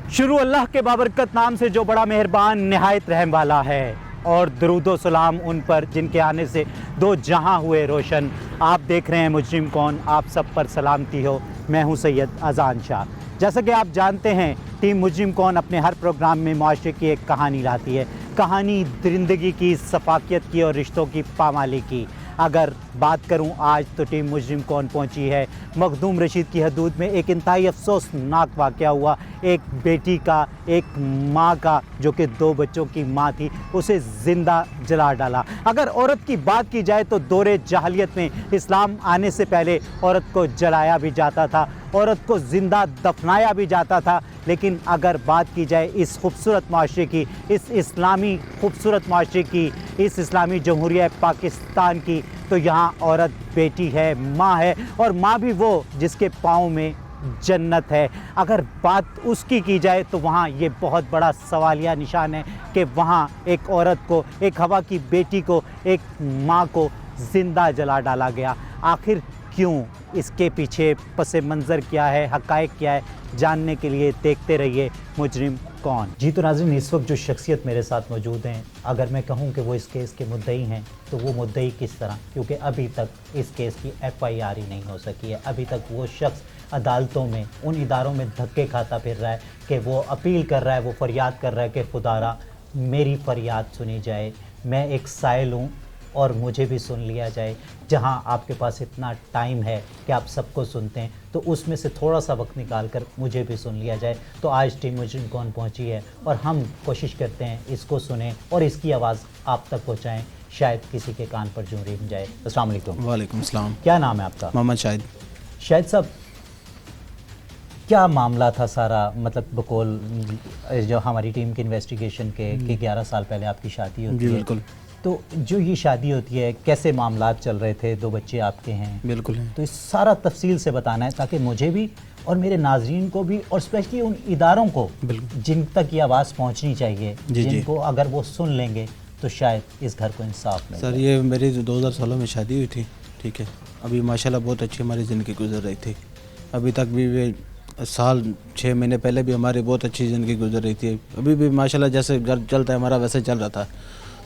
शुरू अल्लाह के बाबरकत नाम से जो बड़ा मेहरबान निहायत रहम वाला है, और दरूद व सलाम उन पर जिनके आने से दो जहां हुए रोशन। आप देख रहे हैं मुजरिम कौन, आप सब पर सलामती हो। मैं हूं सैयद अजान शाह। जैसा कि आप जानते हैं, टीम मुजरिम कौन अपने हर प्रोग्राम में मुआशरे की एक कहानी लाती है। कहानी दरिंदगी की, सफाकियत की और रिश्तों की पामाली की। अगर बात करूं आज तो टीम मुजरिम कौन पहुंची है मखदूम रशीद की हदूद में। एक इंतहाई अफसोसनाक वाक़या हुआ, एक बेटी का, एक माँ का जो कि 2 बच्चों की माँ थी, उसे ज़िंदा जला डाला। अगर औरत की बात की जाए तो दौरे जहालियत में इस्लाम आने से पहले औरत को जलाया भी जाता था, औरत को ज़िंदा दफनाया भी जाता था। लेकिन अगर बात की जाए इस खूबसूरत माशरे की, इस इस्लामी खूबसूरत माशरे की, इस इस्लामी जमहूरिया पाकिस्तान की, तो यहाँ औरत बेटी है, माँ है, और माँ भी वो जिसके पाँव में जन्नत है। अगर बात उसकी की जाए तो वहाँ ये बहुत बड़ा सवालिया निशान है कि वहाँ एक औरत को, एक हवा की बेटी को, एक माँ को ज़िंदा जला डाला गया। आखिर क्यों? इसके पीछे पस मंज़र क्या है, हक़ाइक़ क्या है, जानने के लिए देखते रहिए मुजरिम कौन। जी तो नाज़रीन, इस वक्त जो शख्सियत मेरे साथ मौजूद हैं, अगर मैं कहूं कि वो इस केस के मुद्दई हैं तो वो मुद्दई किस तरह, क्योंकि अभी तक इस केस की FIR ही नहीं हो सकी है। अभी तक वो शख्स अदालतों में, उन इदारों में धक्के खाता फिर रहा है कि वो अपील कर रहा है, वो फरियाद कर रहा है कि खुदारा मेरी फरियाद सुनी जाए, मैं एक साइल हूँ और मुझे भी सुन लिया जाए। जहां आपके पास इतना टाइम है कि आप सबको सुनते हैं, तो उसमें से थोड़ा सा वक्त निकाल कर मुझे भी सुन लिया जाए। तो आज टीम मुजरिम कौन पहुंची है और हम कोशिश करते हैं इसको सुने और इसकी आवाज़ आप तक पहुंचाएं, शायद किसी के कान पर जूं रिंग जाए। अस्सलाम वालेकुम। वालेकुम अस्सलाम। क्या नाम है आपका? मोहम्मद शाहिद। शाहिद साहब, क्या मामला था सारा? मतलब बकौल जो हमारी टीम के इन्वेस्टिगेशन के कि 11 साल पहले आपकी शादी होती है। बिल्कुल। तो जो ये शादी होती है, कैसे मामलात चल रहे थे, 2 बच्चे आपके हैं? बिल्कुल है। तो इस सारा तफसील से बताना है ताकि मुझे भी और मेरे नाजरीन को भी, और स्पेशली उन इदारों को जिन तक ये आवाज़ पहुंचनी चाहिए, जिनको अगर वो सुन लेंगे तो शायद इस घर को इंसाफ मिले। सर, ये मेरी 2016 में शादी हुई थी, ठीक है। अभी माशाल्लाह बहुत अच्छी हमारी ज़िंदगी गुजर रही थी। अभी तक भी साल 6 महीने पहले भी हमारी बहुत अच्छी ज़िंदगी गुजर रही थी। अभी भी माशाल्लाह जैसे घर चलता है हमारा वैसे चल रहा था।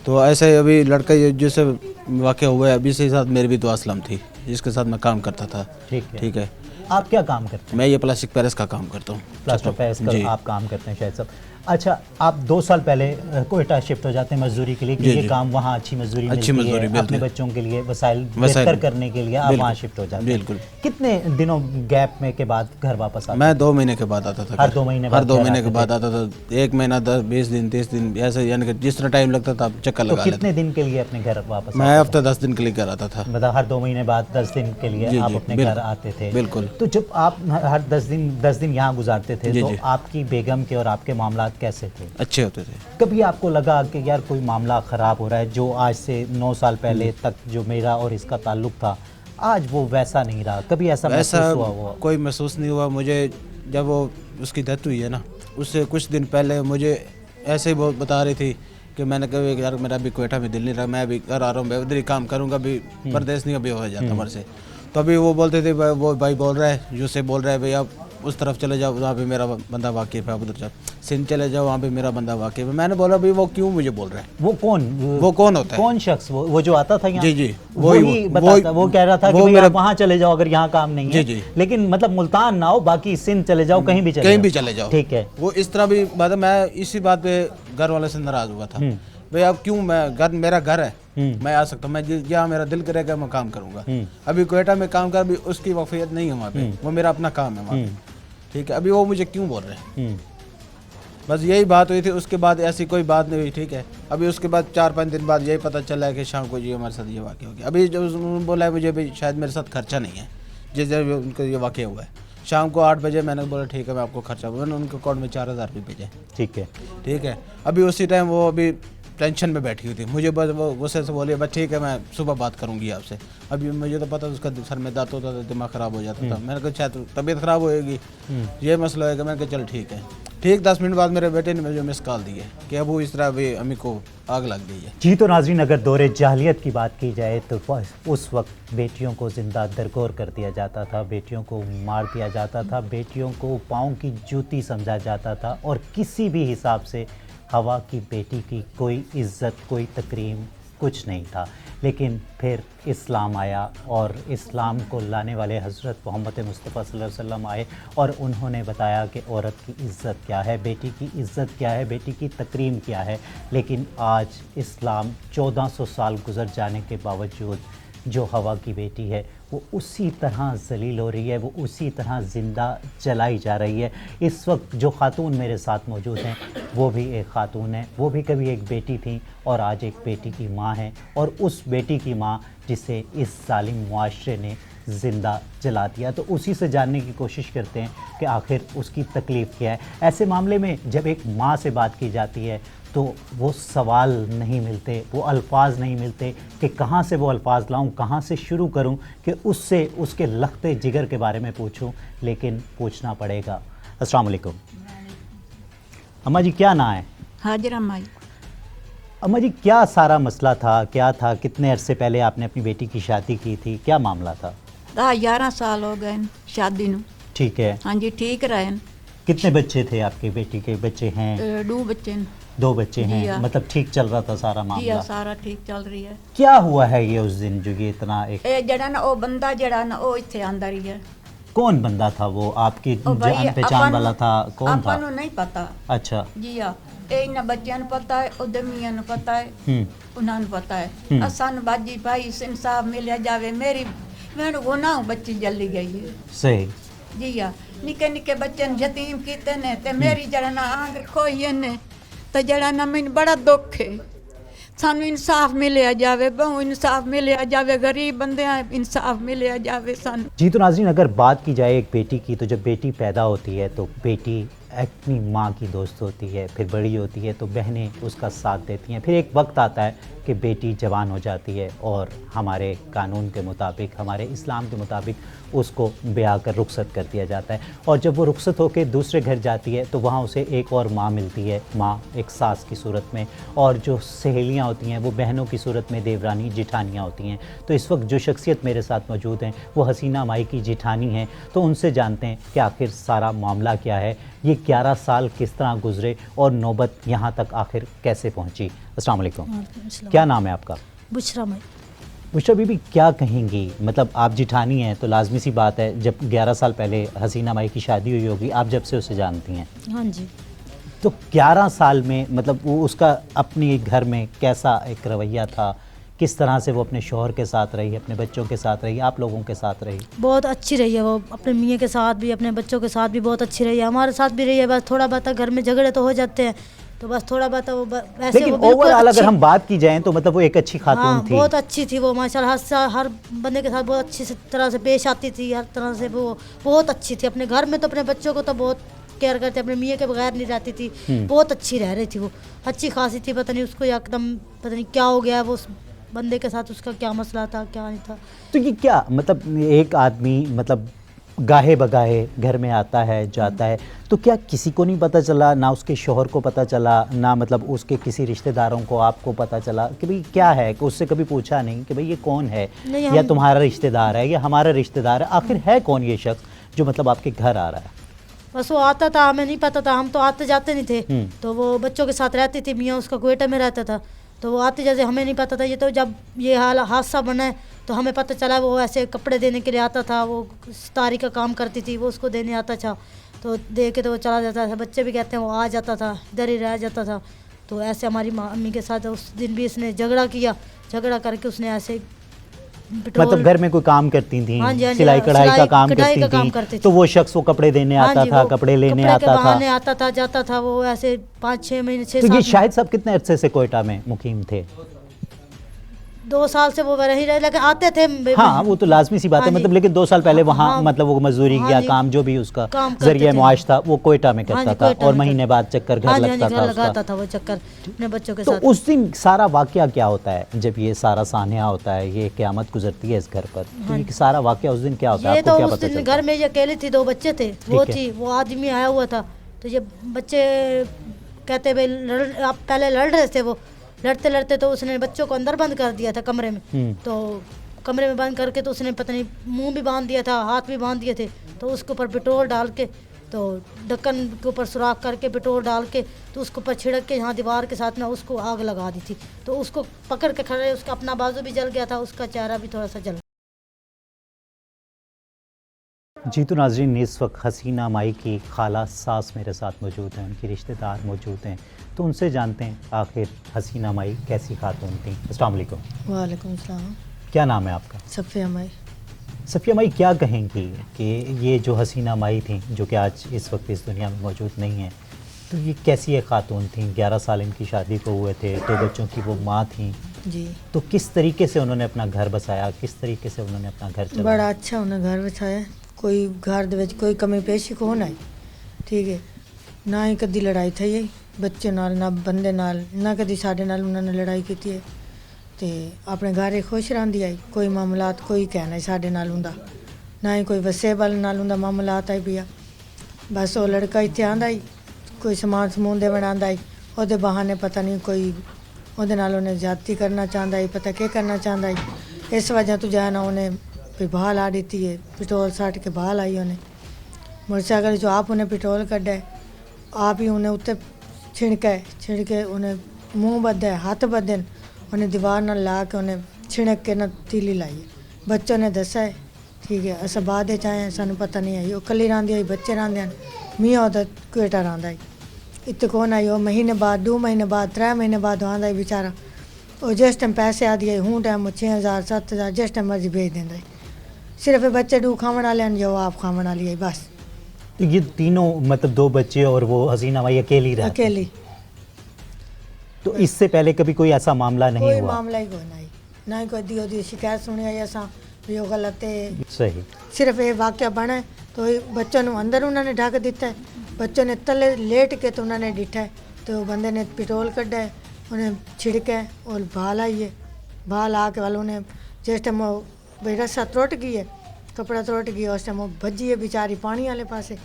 तो ऐसे अभी लड़का ये जिससे वाक़या हुआ है, अभी से साथ मेरी भी दुआ सलाम थी, जिसके साथ मैं काम करता था। ठीक है। आप क्या काम करते हैं? मैं ये प्लास्टिक पेरिस का काम करता हूँ। प्लास्टर पेरिस का आप काम करते हैं शायद साहब। अच्छा, आप 2 साल पहले कोयटा शिफ्ट हो जाते हैं मजदूरी के लिए, कि ये काम वहाँ अच्छी मजदूरी मिलती है, अपने बच्चों के लिए वसाइल बेहतर करने के लिए आप वहाँ शिफ्ट हो जाते हैं। बिल्कुल। कितने दिनों गैप में के बाद घर वापस आते? मैं 2 महीने के बाद आता था। हर 2 महीने के बाद आता था। 1 महीना 10 20 दिन 30 दिन ऐसे, यानी कि जिस तरह टाइम लगता था चक्कर लगा लेता। कितने दिन के लिए अपने घर वापस? मैं हफ्ते 10 दिन के लिए घर आता था। मतलब हर 2 महीने बाद 10 दिन के लिए आप अपने घर आते थे? बिल्कुल। तो जब आप हर 10 दिन यहाँ गुजारते थे तो आपकी बेगम के और आपके मामलात कैसे थे? अच्छे होते थे। कभी आपको लगा कि यार कोई मामला ख़राब हो रहा है, जो आज से 9 साल पहले तक जो मेरा और इसका ताल्लुक़ था, आज वो वैसा नहीं रहा? कभी ऐसा महसूस हुआ? कोई महसूस नहीं हुआ मुझे। जब वो उसकी डेथ हुई है ना, उससे कुछ दिन पहले मुझे ऐसे ही वो बता रही थी कि मैंने कहा यार मेरा अभी कोयटा में दिल नहीं रहा, मैं अभी घर आ रहा हूँ, मैं उधर ही काम करूँगा, अभी परदेश नहीं अभी हो जाता मेरे से। तो अभी वो बोलते थे, वो भाई बोल रहा है, यूँ बोल रहा है भैया उस तरफ चले जाओ, वहाँ पे मेरा बंदा वाकिफ है, उधर जाओ, सिंध चले जाओ, वहाँ पे मेरा बंदा वाकिफ है। मैंने बोला भाई वो क्यों मुझे बोल रहा है? वो कौन होता है? कौन शख्स? वो जो आता था यहाँ? जी वो कह रहा था कि भाई आप वहाँ चले जाओ अगर यहाँ काम नहीं है। लेकिन मतलब मुल्तान ना हो, बाकी सिंध चले जाओ, कहीं भी चले जाओ। ठीक है। वो इस तरह भी बात है। मैं इसी बात पे घर वाले से नाराज हुआ था भाई, अब क्यों? मेरा घर है, मैं आ सकता हूँ, मैं जहाँ मेरा दिल करेगा मैं काम करूँगा। अभी कोयटा में काम कर, भी उसकी वाकफियत नहीं है वहाँ पे, वो मेरा अपना काम है वहाँ पे। ठीक है। अभी वो मुझे क्यों बोल रहे हैं? बस यही बात हुई थी। उसके बाद ऐसी कोई बात नहीं हुई। ठीक है। अभी उसके बाद 4-5 दिन बाद यही पता चला है कि शाम को जी हमारे साथ ये वाक़या हो गया। अभी जो बोला है मुझे भी शायद मेरे साथ खर्चा नहीं है, जिस उनको ये वाक़या हुआ है। शाम को 8 बजे मैंने बोला ठीक है मैं आपको खर्चा, मैंने उनके अकाउंट में 4000 रुपये भेजे। ठीक है। अभी उसी टाइम वो अभी टेंशन में बैठी हुई थी। मुझे बस वो गुस्से से बोली बस ठीक है मैं सुबह बात करूंगी आपसे। अभी मुझे तो पता उसका सर में दर्द होता था, दिमाग ख़राब हो जाता था। मैंने कहा शायद तबीयत ख़राब होएगी, ये मसला है कि मैंने कहा चल ठीक है। ठीक 10 मिनट बाद मेरे बेटे ने मुझे मिस कॉल दी है कि अबू इस तरह भी अम्मी को आग लग गई है। जी तो नाज़रीन, अगर दौरे जाहिलियत की बात की जाए तो उस वक्त बेटियों को ज़िंदा दरगोर कर दिया जाता था, बेटियों को मार दिया जाता था, बेटियों को पाँव की जूती समझा जाता था और किसी भी हिसाब से हवा की बेटी की कोई इज़्ज़त, कोई तकरीम कुछ नहीं था। लेकिन फिर इस्लाम आया और इस्लाम को लाने वाले हज़रत मोहम्मद मुस्तफ़ा सल्लल्लाहु अलैहि वसल्लम आए और उन्होंने बताया कि औरत की इज़्ज़त क्या है, बेटी की इज़्ज़त क्या है, बेटी की तकरीम क्या है। लेकिन आज इस्लाम 1400 साल गुज़र जाने के बावजूद जो हवा की बेटी है वो उसी तरह ज़लील हो रही है, वो उसी तरह ज़िंदा जलाई जा रही है। इस वक्त जो ख़ातून मेरे साथ मौजूद हैं वो भी एक ख़ातून है, वो भी कभी एक बेटी थी और आज एक बेटी की माँ है, और उस बेटी की माँ जिसे इस ज़ालिम मुआशरे ने ज़िंदा जला दिया। तो उसी से जानने की कोशिश करते हैं कि आखिर उसकी तकलीफ़ क्या है। ऐसे मामले में जब एक माँ से बात की जाती है तो वो सवाल नहीं मिलते, वो अल्फाज नहीं मिलते कि कहाँ से वो अल्फाज लाऊं, कहाँ से शुरू करूं कि उससे उसके लख्ते जिगर के बारे में पूछूं, लेकिन पूछना पड़ेगा। अस्सलाम वालेकुम अम्मा जी, क्या ना है? हाजिरा माई। अम्मा जी, क्या सारा मसला था, क्या था? कितने अरसे पहले आपने अपनी बेटी की शादी की थी, क्या मामला था? 11 साल हो गए शादी नू। ठीक है। हाँ जी, ठीक रहे। कितने बच्चे थे आपके बेटी के? बच्चे हैं? 2 बच्चे न। 2 बच्चे हैं। जिया। मतलब ठीक चल रहा था सारा जी मामला? हाँ, सारा ठीक चल रही है। क्या हुआ है ये उस दिन जो ये इतना एक जड़ा ना वो बंदा जड़ा ना वो इत्थे आंदा रही है। कौन बंदा था वो? आपकी ओ भाई, जान पहचान वाला था? कौन था? आपा नू नहीं पता। अच्छा। जी हाँ, इन्हां बच्चों ਨੂੰ पता है, ਉਹਦੇ ਮੀਆਂ ਨੂੰ पता है, ਉਹਨਾਂ ਨੂੰ पता है। असन बाजी भाई इंसाफ मिल जावे। मैनू गुनाह बच्ची जल्दी गई है। सही। जी हाँ, निके निके बच्चे यतीम कीते ने ते मेरी जड़ा ना आंग खोई ने ते जड़ा ना मैनू बड़ा दुख है। सानू इंसाफ मिलिया जावे, बहु इंसाफ मिलिया जावे, गरीब बंदे इंसाफ मिलिया जावे सानू। जी तो नाज़रीन, अगर बात की जाए एक बेटी की, तो जब बेटी पैदा होती है तो बेटी अपनी माँ की दोस्त होती है, फिर बड़ी होती है तो बहनें उसका साथ देती हैं, फिर एक वक्त आता है कि बेटी जवान हो जाती है और हमारे कानून के मुताबिक, हमारे इस्लाम के मुताबिक उसको ब्याह कर रुखसत कर दिया जाता है। और जब वो रुखसत होकर दूसरे घर जाती है तो वहाँ उसे एक और माँ मिलती है, माँ एक सास की सूरत में, और जो सहेलियाँ होती हैं वो बहनों की सूरत में देवरानी जिठानियाँ होती हैं। तो इस वक्त जो शख्सियत मेरे साथ मौजूद हैं वो हसीना माई की जिठानी हैं, तो उनसे जानते हैं कि आखिर सारा मामला क्या है, ये 11 साल किस तरह गुजरे और नौबत यहाँ तक आखिर कैसे पहुँची। अस्सलाम वालेकुम, क्या नाम है आपका? बुशरा माई। बुशरा बीबी, क्या कहेंगी? मतलब आप जिठानी हैं तो लाजमी सी बात है, जब 11 साल पहले हसीना माई की शादी हुई होगी, आप जब से उसे जानती हैं, हाँ जी। तो 11 साल में मतलब वो उसका अपने घर में कैसा एक रवैया था, किस तरह से वो अपने शौहर के साथ रही, अपने बच्चों के साथ रही, आप लोगों के साथ रही? बहुत अच्छी रही है वो, अपने मियाँ के साथ भी, अपने बच्चों के साथ भी बहुत अच्छी रही है, हमारे साथ भी रही है। बस थोड़ा बहुत घर में झगड़े तो हो जाते हैं, तो बस थोड़ा बहुत वो वैसे लेकिन वो बिल्कुल ओवरऑल अगर अच्छी- हम बात की जाए तो मतलब वो एक अच्छी खातून हाँ, थी। बहुत अच्छी थी वो माशाल्लाह, हर बंदे के साथ बहुत अच्छी तरह से पेश आती थी, हर तरह से वो बहुत अच्छी थी। अपने घर में तो अपने बच्चों को तो बहुत केयर करते, अपने मियाँ के बगैर नहीं रहती थी, बहुत अच्छी रह रही थी वो, अच्छी खासी थी। पता नहीं उसको एकदम पता नहीं क्या हो गया, वो उस बंदे के साथ उसका क्या मसला था, क्या नहीं था। तो ये क्या मतलब, एक आदमी मतलब गाहे बगाहे घर में आता है जाता है, तो क्या किसी को नहीं पता चला, ना उसके शौहर को पता चला, ना मतलब उसके किसी रिश्तेदारों को आपको पता चला कि भाई क्या है, कि उससे कभी पूछा नहीं कि भाई ये कौन है, या तुम्हारा रिश्तेदार है या हमारा रिश्तेदार है, आखिर है कौन ये शख्स जो मतलब आपके घर आ रहा है? बस वो आता था, हमें नहीं पता था, हम तो आते जाते नहीं थे, तो वो बच्चों के साथ रहती थी, मियाँ उसका क्वेटा में रहता था, तो वो आते जैसे हमें नहीं पता था। ये तो जब ये हादसा बना है तो हमें पता चला, वो ऐसे कपड़े देने के लिए आता था, वो सितारी का काम करती थी, वो उसको देने आता था, तो दे के तो वो चला जाता था। बच्चे भी कहते हैं वो आ जाता था, इधर ही रह जाता था। तो ऐसे हमारी मम्मी के साथ उस दिन भी इसने झगड़ा किया, झगड़ा करके उसने ऐसे मतलब घर में कोई काम करती थी, हाँ जी, हाँ जी, सिलाई कढ़ाई का काम कढ़ाई का काम करती करती थी, थी। तो वो शख्स वो कपड़े देने हाँ आता जी, था, वो कपड़े लेने कपड़े के आता था। बहाने आता था, जाता था, वो ऐसे 5-6 महीने 6 तो साल ये शायद साहब कितने अरसे से कोयटा में मुकीम थे? 2 साल से वो रही रहे, लेकिन आते थे। हाँ, वो तो लाजमी सी बात है, हाँ जी। मतलब लेकिन 2 साल पहले वहाँ हाँ, मतलब वो मजदूरी हाँ या जी, काम जो भी उसका काम करते जरिए थे। मुआश था वो कोयटा में हाँ करता जी, था, कोयटा और में महीने बाद चक्कर घर हाँ जी, लगता घर था लगाता उसका। था वो चक्कर अपने बच्चों के तो साथ। उस दिन सारा वाकया क्या होता है जब ये सारा सान्या होता है, ये क़यामत गुजरती है इस घर पर, तो ये सारा वाकया उस दिन क्या होता है, ये आपको तो क्या उस पता दिन चलता घर में ये अकेली थी, 2 बच्चे थे, वो ठीक है। थी, वो आदमी आया हुआ था, तो ये बच्चे कहते भाई आप पहले लड़ रहे थे, वो लड़ते लड़ते तो उसने बच्चों को अंदर बंद कर दिया था कमरे में। तो कमरे में बंद करके तो उसने पता नहीं मुंह भी बांध दिया था, हाथ भी बांध दिए थे। तो उसके ऊपर पेट्रोल डाल के, तो ढक्कन के ऊपर सुराख करके पेट्रोल डाल के, तो उसके ऊपर छिड़क के यहाँ दीवार के साथ में उसको आग लगा दी थी। तो उसको पकड़ के खड़े, उसका अपना बाजू भी जल गया था, उसका चेहरा भी थोड़ा सा जल। जी तो नाज़रीन, इस वक्त हसीना माई की खाला सास मेरे साथ मौजूद हैं, उनके रिश्तेदार मौजूद हैं, तो उनसे जानते हैं आखिर हसीना माई कैसी खातून थी। अस्सलाम वालेकुम। वालेकुम सलाम। क्या नाम है आपका? सफ़िया माई। सफ़िया माई, क्या कहेंगी कि ये जो हसीना माई थी, जो कि आज इस वक्त इस दुनिया में मौजूद नहीं है, तो ये कैसी एक खातून थी? 11 साल इनकी शादी को हुए थे, 2 बच्चों की वो माँ थी जी। तो किस तरीके से उन्होंने अपना घर बसाया, किस तरीके से उन्होंने अपना घर चलाया? बड़ा अच्छा उन्हें घर बसाया, कोई घर ਦੇ ਵਿੱਚ ਕੋਈ ਕਮੀ ਪੇਸ਼ੀ ਕੋ ਨਹੀਂ, ਠੀਕ ਹੈ ਨਾ ਹੀ ਕਦੀ ਲੜਾਈ થઈ ਹੈ ਬੱਚੇ ਨਾਲ, ਨਾ ਬੰਦੇ ਨਾਲ, ਨਾ ਕਦੀ ਸਾਡੇ ਨਾਲ ਉਹਨਾਂ ਨੇ ਲੜਾਈ ਕੀਤੀ ਹੈ। ਤੇ ਆਪਣੇ ਘਰੇ ਖੁਸ਼ ਰਹਿੰਦੀ ਆਈ, ਕੋਈ ਮਾਮਲਾਤ ਕੋਈ ਕਹਿਣਾ ਸਾਡੇ ਨਾਲ ਹੁੰਦਾ, ਨਾ ਹੀ ਕੋਈ ਵਸੇ ਬਲ ਨਾਲ ਹੁੰਦਾ ਮਾਮਲਾਤ ਆਈ ਪਿਆ। ਬਸ ਉਹ ਲੜਕਾ ਇੱਥੇ ਆਂਦਾ ਹੀ, ਕੋਈ ਸਮਾਨ ਸਮੂਨ ਦੇ ਬਣਾਉਂਦਾ ਹੀ, ਉਹਦੇ ਬਹਾਨੇ ਪਤਾ ਨਹੀਂ ਕੋਈ ਉਹਦੇ ਨਾਲ ਉਹਨੇ ਜ਼ਿਆਦਤੀ ਕਰਨਾ ਚਾਹੁੰਦਾ ਹੀ, ਪਤਾ ਕੀ ਕਰਨਾ ਚਾਹੁੰਦਾ ਹੀ। ਇਸ ਵਜ੍ਹਾ ਤੋਂ ਜਾਣਾ ਉਹਨੇ फिर बहाल आ देती है, पेट्रोल साट के बहाल आई उन्हें मोटरसाइकिल जो आप उन्हें पेट्रोल कड्डा है, आप ही उन्हें उत्ते छिड़के उन्हें मुँह बदे हाथ बदे उन्हें दीवार न ला के उन्हें छिड़क के न तीली लाई है। बच्चों ने दसा है, ठीक है अस बाद आए सानू पता नहीं आई, वो कली रही आई, बच्चे रहा मियाँ उदा बेटा रहा है, इतने कौन आई। वो महीने बाद 2 महीने बाद 3 महीने बाद आंदा ही बेचारा, और जिस टाइम पैसे आ दिए हूँ टाइम 6000 7000 जिस टाइम मर्जी भेज देंगे। सिर्फ बच्चे 2 खावन वाले हैं, जो आप खावन वाली है बस। तो ये तीनों मतलब 2 बच्चे और वो हसीना माई अकेली रहती? अकेली। तो इससे पहले कभी कोई ऐसा मामला नहीं कोई हुआ? मामला ही कोई नहीं, ना ही कोई दी शिकायत सुनी है ऐसा भी वो गलत है। सही। सिर्फ ये वाक्य बना है तो बच्चों ने अंदर उन्होंने ढक दिता है, बच्चों ने तले लेट के तो उन्होंने डिठा है, तो बंदे ने पेट्रोल कड्डा है, उन्हें छिड़का है और बहाल आई है। बहाल आके वालों ने जिस टाइम भाई रस्सा त्रुट गई है, कपड़ा त्रुट गया, उस टाइम वो भजी है बेचारी पानी वाले पासे,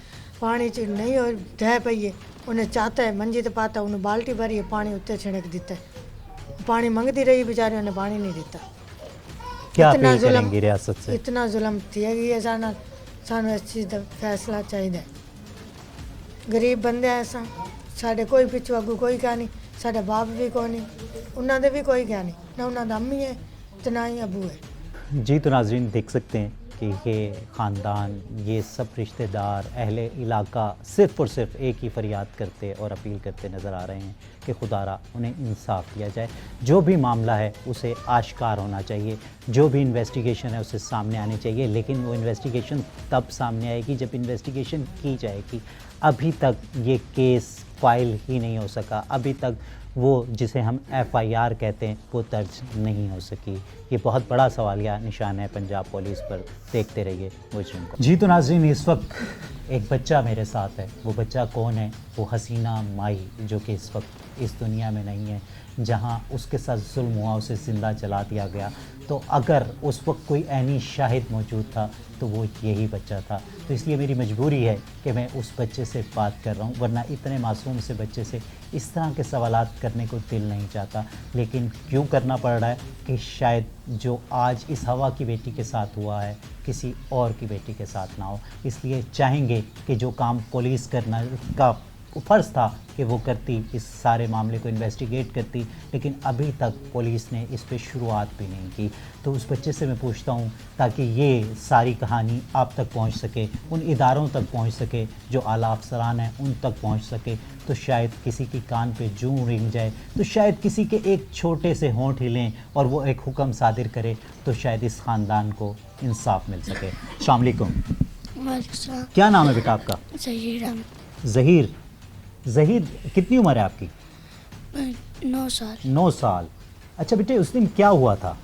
पानी च नहीं और ढह पई है, उन्हें चाहता है मंजी तो पाता, उन्हें बाल्टी भरी है पानी उत्ते छिड़क दिता है, पानी मंगती रही बेचारी, उन्हें पानी नहीं दिता। क्या अपील करेंगी रियासत से? इतना जुल्म किया गया साना, सानू इस चीज़ का फैसला चाहिए। गरीब बंदे ऐसा साढ़े कोई पिछू अगू कोई क्या नहीं, साढ़े बाप भी कोई नहीं, उन्होंने भी कोई क्या नहीं, ना उन्होंने अम्मी है तो ना ही अबू है। जी तो नाज़रीन, देख सकते हैं कि ये ख़ानदान, ये सब रिश्तेदार, अहले इलाका सिर्फ़ और सिर्फ एक ही फरियाद करते और अपील करते नज़र आ रहे हैं कि खुदारा उन्हें इंसाफ दिया जाए। जो भी मामला है उसे आश्कार होना चाहिए, जो भी इन्वेस्टिगेशन है उसे सामने आनी चाहिए, लेकिन वो इन्वेस्टिगेशन तब सामने आएगी जब इन्वेस्टिगेशन की जाएगी। अभी तक ये केस फाइल ही नहीं हो सका, अभी तक वो जिसे हम FIR कहते हैं वो दर्ज नहीं हो सकी। ये बहुत बड़ा सवालिया निशान है पंजाब पुलिस पर। देखते रहिए मुजरिम को। जी तो नाज़रीन, इस वक्त एक बच्चा मेरे साथ है। वो बच्चा कौन है? वो हसीना माई, जो कि इस वक्त इस दुनिया में नहीं है, जहाँ उसके साथ जुल्म हुआ, उसे ज़िंदा जला दिया गया। तो अगर उस वक्त कोई ऐनी शाहिद मौजूद था तो वो यही बच्चा था। तो इसलिए मेरी मजबूरी है कि मैं उस बच्चे से बात कर रहा हूँ, वरना इतने मासूम से बच्चे से इस तरह के सवालात करने को दिल नहीं चाहता, लेकिन क्यों करना पड़ रहा है कि शायद जो आज इस हवा की बेटी के साथ हुआ है किसी और की बेटी के साथ ना हो। इसलिए चाहेंगे कि जो काम पुलिस करना का फ़र्ज़ था कि वो करती, इस सारे मामले को इन्वेस्टिगेट करती, लेकिन अभी तक पुलिस ने इस पे शुरुआत भी नहीं की। तो उस बच्चे से मैं पूछता हूँ, ताकि ये सारी कहानी आप तक पहुँच सके, उन इदारों तक पहुँच सके जो आला अफसरान हैं उन तक पहुँच सके, तो शायद किसी की कान पे जूं रिंग जाए, तो शायद किसी के एक छोटे से होंठ हिलें और वो एक हुक्म सादिर करे, तो शायद इस ख़ानदान को इंसाफ मिल सके। अस्सलाम वालेकुम। क्या नाम है बेटा आपका? ज़हीर। ज़हीर, कितनी उम्र है आपकी? 9 साल। 9 साल। अच्छा बेटे, उस दिन क्या हुआ था?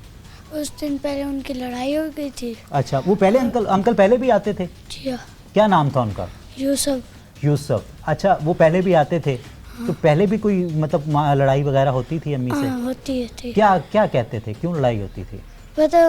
उस दिन पहले उनकी लड़ाई हो गई थी। अच्छा, वो पहले अंकल पहले भी आते थे? जी हाँ। क्या नाम था उनका? यूसुफ। अच्छा, वो पहले भी आते थे? हाँ। तो पहले भी कोई मतलब लड़ाई वगैरह होती थी अम्मी से? हाँ, होती थी। क्या कहते थे, क्यों लड़ाई होती थी? पता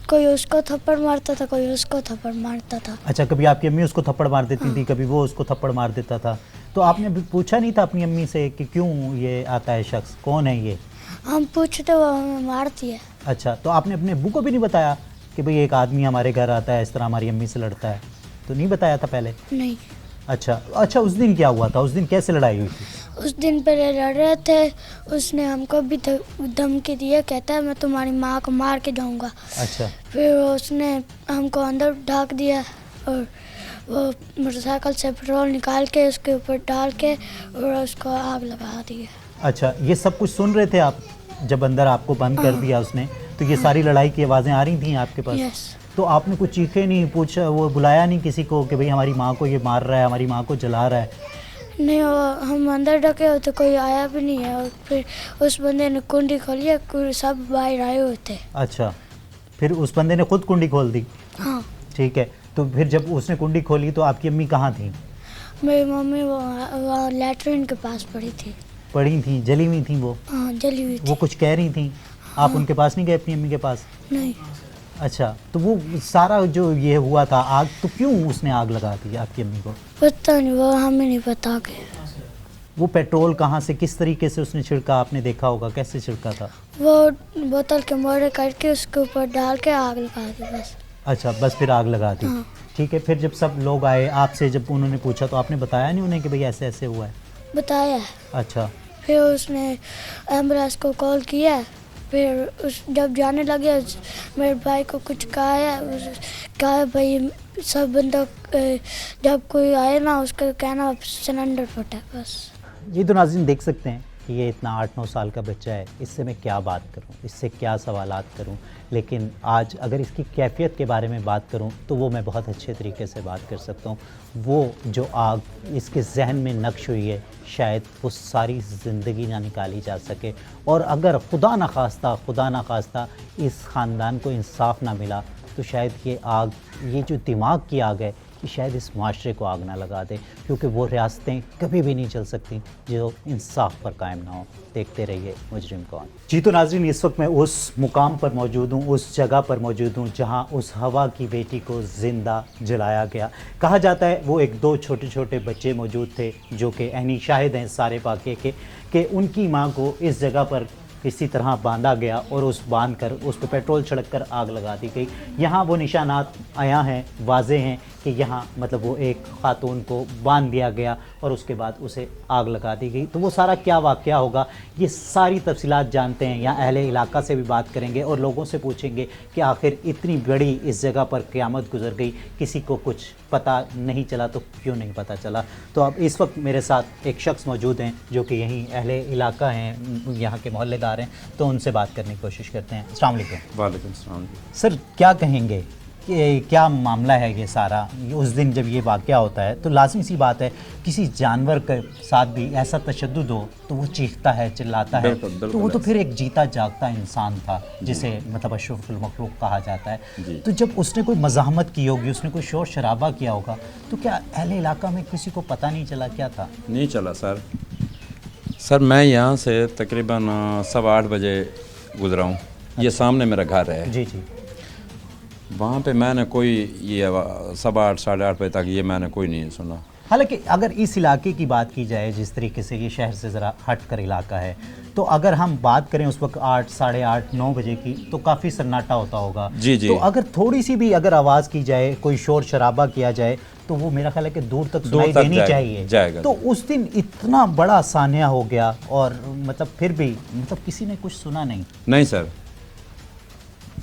कोई उसको थप्पड़ मारता था, कोई उसको थप्पड़ मारता था। अच्छा, कभी आपकी अम्मी उसको थप्पड़ मार देती थी, कभी वो उसको थप्पड़ मार देता था। तो आपने अभी पूछा नहीं था अपनी अम्मी से कि क्यों ये आता है शख्स, कौन है ये? हम पूछते वो हमें मारती है। अच्छा, तो आपने अपने अब्बू को भी नहीं बताया कि भाई एक आदमी हमारे घर आता है, इस तरह हमारी अम्मी से लड़ता है? तो नहीं बताया था पहले? नहीं। अच्छा, उस दिन क्या हुआ था? उस दिन कैसे लड़ाई हुई थी? उस दिन पहले लड़ रहे थे, उसने हमको भी धमकी दिया, कहता है मैं तुम्हारी माँ को मार के जाऊँगा। अच्छा, फिर उसने हमको अंदर ढाक दिया और वो मोटरसाइकिल से पेट्रोल निकाल के उसके ऊपर डाल के और उसको आग लगा दी। अच्छा, ये सब कुछ सुन रहे थे आप जब अंदर आपको बंद कर दिया उसने? तो ये सारी लड़ाई की आवाज़ें आ रही थी आपके पास? यस। तो आपने कुछ चीखे नहीं, पूछा, वो बुलाया नहीं किसी को कि भाई हमारी माँ को ये मार रहा है, हमारी माँ को जला रहा है? नहीं, वो हम अंदर ढके हुए तो कोई आया भी नहीं है। और फिर उस बंदे ने कुंडी खोली है, सब बाहर आए हुए थे। अच्छा, फिर उस बंदे ने खुद कुंडी खोल दी? हाँ। ठीक है, तो फिर जब उसने कुंडी खोली तो आपकी अम्मी कहाँ थी? मेरी मम्मी वो लैट्रिन के पास पड़ी थी। पड़ी थी, जली हुई थी वो? हाँ, जली हुई थी। वो कुछ कह रही थी? आप उनके पास नहीं गए अपनी अम्मी के पास? नहीं। अच्छा, तो वो सारा जो ये हुआ था आग, तो क्यों उसने आग लगा दी आपकी अम्मी को? पता नहीं, वो हमें नहीं पता के। वो पेट्रोल कहाँ से, किस तरीके से उसने छिड़का? आपने देखा होगा कैसे छिड़का था? वो बोतल के मोड़े करके उसके ऊपर डाल के आग लगा दी बस। अच्छा, बस फिर आग लगा दी। हाँ। ठीक है, फिर जब सब लोग आए आपसे, जब उन्होंने पूछा तो आपने बताया नहीं उन्हें कि भाई ऐसे ऐसे हुआ है? बताया। अच्छा, फिर उसने एम्बुलेंस को कॉल किया। फिर उस जब जाने लगे मेरे भाई को कुछ कहा है, कहा भाई सब बंदा जब कोई आए ना उसका कहना सिलेंडर फटा है बस। ये तो नाज़रीन देख सकते हैं कि ये इतना 8-9 साल का बच्चा है, इससे मैं क्या बात करूं, इससे क्या सवालात करूं। लेकिन आज अगर इसकी कैफियत के बारे में बात करूं तो वो मैं बहुत अच्छे तरीके से बात कर सकता हूं। वो जो आग इसके जहन में नक्श हुई है, शायद वो सारी ज़िंदगी ना निकाली जा सके। और अगर खुदा न खास्ता इस ख़ानदान को इंसाफ ना मिला तो शायद ये आग, ये जो दिमाग की आग है, कि शायद इस माशरे को आग ना लगा दे, क्योंकि वो रियासतें कभी भी नहीं चल सकती जो इंसाफ पर कायम ना हो। देखते रहिए मुजरिम कौन। जी तो नाज़रीन, इस वक्त मैं उस मुकाम पर मौजूद हूँ, उस जगह पर मौजूद हूँ जहाँ उस हवा की बेटी को ज़िंदा जलाया गया। कहा जाता है वो 1-2 छोटे छोटे बच्चे मौजूद थे जो कि ऐनी शाहिद हैं सारे वाक़े के, कि उनकी माँ को इस जगह पर किसी तरह बांधा गया और उस बांध कर उस पर पेट्रोल छिड़क कर आग लगा दी गई। यहाँ वो निशानात आया हैं, वाज़े हैं कि यहाँ मतलब वो एक ख़ातून को बांध दिया गया और उसके बाद उसे आग लगा दी गई। तो वो सारा क्या वाक़या होगा, ये सारी तफसीलात जानते हैं। यहाँ अहले इलाका से भी बात करेंगे और लोगों से पूछेंगे कि आखिर इतनी बड़ी इस जगह पर क़यामत गुजर गई, किसी को कुछ पता नहीं चला तो क्यों नहीं पता चला। तो अब इस वक्त मेरे साथ एक शख्स मौजूद हैं जो कि यहीं अहले इलाका हैं, यहाँ के मोहल्लेदार हैं, तो उनसे बात करने की कोशिश करते हैं। अस्सलाम वालेकुम। वालेकुम सलाम। सर, क्या कहेंगे कि क्या मामला है ये सारा? उस दिन जब ये वाक़या होता है तो लाज़मी सी बात है किसी जानवर के साथ भी ऐसा तशद्दुद हो तो वो चीखता है, चिल्लाता है। बिल्कुल, तो वो तो फिर एक जीता जागता इंसान था जिसे मतलब अशरफुल मखलूक कहा जाता है। तो जब उसने कोई मज़ाहमत की होगी, उसने कोई शोर शराबा किया होगा, तो क्या अहले इलाका में किसी को पता नहीं चला क्या था? नहीं चला सर मैं यहाँ से तकरीबन 8:15 बजे गुजरा हूँ। ये सामने मेरा घर है। जी जी। वहाँ पे मैंने कोई ये 8:15 साढ़े 8 बजे तक ये मैंने कोई नहीं सुना। हालांकि अगर इस इलाके की बात की जाए, जिस तरीके से ये शहर से ज़रा हट कर इलाका है, तो अगर हम बात करें उस वक्त 8, साढ़े 8, 9 बजे की, तो काफ़ी सन्नाटा होता होगा। जी जी। तो अगर थोड़ी सी भी अगर आवाज़ की जाए, कोई शोर शराबा किया जाए, तो वो मेरा ख्याल है कि दूर तक सुनाई देनी चाहिए। तो उस दिन इतना बड़ा सान्या हो गया और मतलब फिर भी मतलब किसी ने कुछ सुना नहीं सर।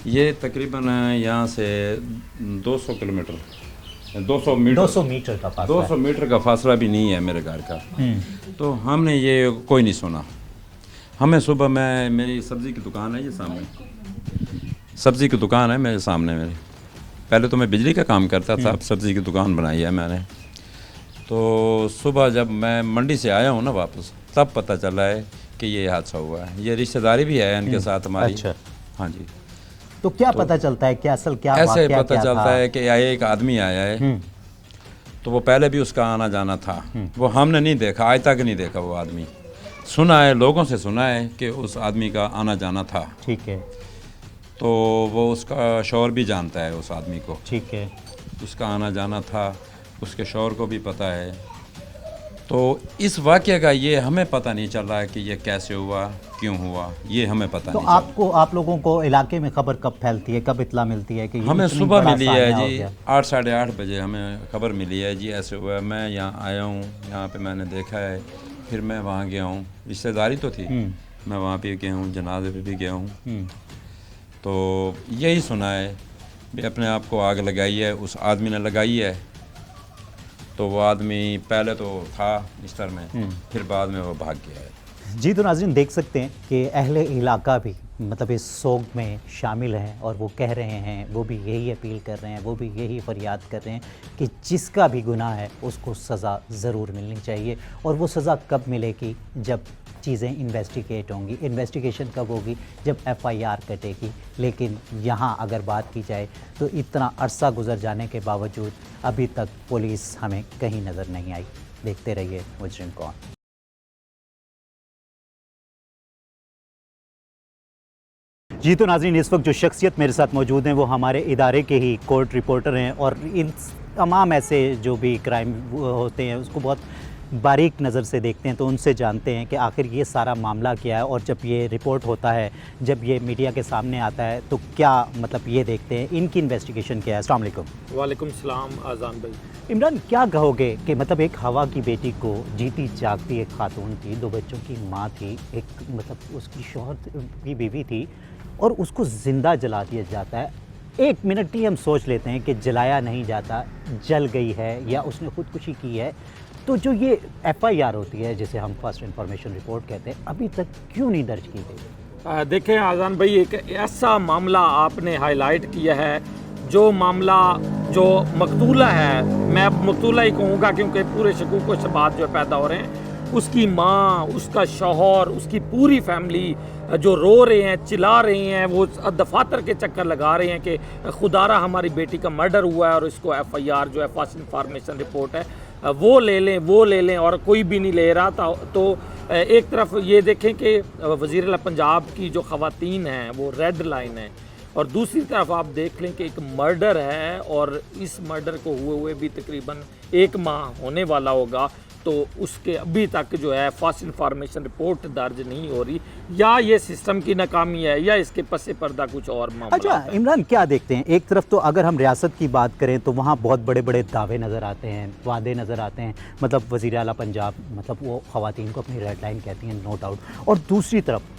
ये तकरीबन यहाँ से 200 किलोमीटर 200 मीटर का फासला 200 मीटर का फासला भी नहीं है मेरे घर का। तो हमने ये कोई नहीं सुना। हमें सुबह मेरी सब्ज़ी की दुकान है, ये सामने सब्ज़ी की दुकान है मेरे सामने। मेरी पहले तो मैं बिजली का काम करता था, अब सब्ज़ी की दुकान बनाई है मैंने। तो सुबह जब मैं मंडी से आया हूँ ना वापस, तब पता चला है कि ये हादसा हुआ है। ये रिश्तेदारी भी है इनके साथ हमारी। अच्छा। हाँ जी। तो क्या पता चलता है कि असल क्या ऐसे पता चलता है कि एक आदमी आया है, तो वो पहले भी उसका आना जाना था। वो हमने नहीं देखा, आज तक नहीं देखा वो आदमी। सुना है, लोगों से सुना है कि उस आदमी का आना जाना था। ठीक है। تو وہ اس کا شوہر بھی جانتا ہے اس آدمی کو، ٹھیک ہے، اس کا آنا جانا تھا، اس کے شوہر کو بھی پتہ ہے. تو اس واقعے کا یہ ہمیں پتہ نہیں چل رہا ہے کہ یہ کیسے ہوا، کیوں ہوا، یہ ہمیں پتہ تو نہیں چل رہا. آپ لوگوں کو علاقے میں خبر کب پھیلتی ہے، کب اطلاع ملتی ہے کہ یہ ہمیں اتنی صبح بڑا ملی ہے سانحہ ہو جی، گیا؟ 8 ساڑھے 8 بجے ہمیں خبر ملی ہے جی ایسے ہوا ہے. میں یہاں آیا ہوں، یہاں پہ میں نے دیکھا ہے، پھر میں وہاں گیا ہوں، رشتہ داری تو تھی، میں وہاں پہ گیا ہوں، جنازے پہ بھی گیا ہوں. تو یہی سنا ہے بھی اپنے آپ کو آگ لگائی ہے، اس آدمی نے لگائی ہے. تو وہ آدمی پہلے تو تھا بستر میں، پھر بعد میں وہ بھاگ گیا ہے. جی تو ناظرین دیکھ سکتے ہیں کہ اہل علاقہ بھی مطلب اس سوگ میں شامل ہیں، اور وہ کہہ رہے ہیں، وہ بھی یہی اپیل کر رہے ہیں، وہ بھی یہی فریاد کر رہے ہیں کہ جس کا بھی گناہ ہے اس کو سزا ضرور ملنی چاہیے. اور وہ سزا کب ملے گی؟ جب چیزیں انویسٹیگیٹ ہوں گی. انویسٹیگیشن کب ہوگی؟ جب FIR کٹے گی. لیکن یہاں اگر بات کی جائے تو اتنا عرصہ گزر جانے کے باوجود ابھی تک پولیس ہمیں کہیں نظر نہیں آئی. دیکھتے رہیے مجرم کون. جی تو ناظرین اس وقت جو شخصیت میرے ساتھ موجود ہیں وہ ہمارے ادارے کے ہی کورٹ رپورٹر ہیں، اور ان تمام ایسے جو بھی کرائم ہوتے ہیں اس کو بہت باریک نظر سے دیکھتے ہیں. تو ان سے جانتے ہیں کہ آخر یہ سارا معاملہ کیا ہے، اور جب یہ رپورٹ ہوتا ہے، جب یہ میڈیا کے سامنے آتا ہے تو کیا مطلب یہ دیکھتے ہیں، ان کی انویسٹیگیشن کیا ہے. السلام علیکم. وعلیکم السلام اذان بھائی. عمران کیا کہو گے کہ مطلب ایک ہوا کی بیٹی کو، جیتی جاگتی ایک خاتون تھی، 2 بچوں کی ماں تھی، ایک مطلب اس کی شوہر کی بیوی تھی، اور اس کو زندہ جلا دیا جاتا ہے. 1 منٹ ہی ہم سوچ لیتے ہیں کہ جلایا نہیں جاتا، جل گئی ہے یا اس نے خودکشی کی ہے. تو جو یہ FIR ہوتی ہے جسے ہم فرسٹ انفارمیشن رپورٹ کہتے ہیں، ابھی تک کیوں نہیں درج کی گئی؟ دیکھیں اذان بھائی، ایک ایسا معاملہ آپ نے ہائی لائٹ کیا ہے، جو معاملہ جو مقتولہ ہے، میں اب مقتولہ ہی کہوں گا کیونکہ پورے شکوک و شبہات جو پیدا ہو رہے ہیں، اس کی ماں، اس کا شوہر، اس کی پوری فیملی جو رو رہے ہیں، چلا رہے ہیں، وہ دفاتر کے چکر لگا رہے ہیں کہ خدارہ ہماری بیٹی کا مرڈر ہوا ہے، اور اس کو FIR جو ہے فرسٹ انفارمیشن رپورٹ ہے وہ لے لیں، اور کوئی بھی نہیں لے رہا تھا. تو ایک طرف یہ دیکھیں کہ وزیر اعلیٰ پنجاب کی جو خواتین ہیں وہ ریڈ لائن ہیں، اور دوسری طرف آپ دیکھ لیں کہ ایک مرڈر ہے، اور اس مرڈر کو ہوئے بھی تقریباً 1 ماہ ہونے والا ہوگا. تو اس کے ابھی تک جو ہے فرسٹ انفارمیشن رپورٹ درج نہیں ہو رہی. یا یہ سسٹم کی ناکامی ہے، یا اس کے پس پردہ کچھ اور معاملہ. اچھا عمران کیا دیکھتے ہیں؟ ایک طرف تو اگر ہم ریاست کی بات کریں تو وہاں بہت بڑے بڑے دعوے نظر آتے ہیں، وعدے نظر آتے ہیں، مطلب وزیر اعلیٰ پنجاب مطلب وہ خواتین کو اپنی ریڈ لائن کہتی ہیں، نو ڈاؤٹ. اور دوسری طرف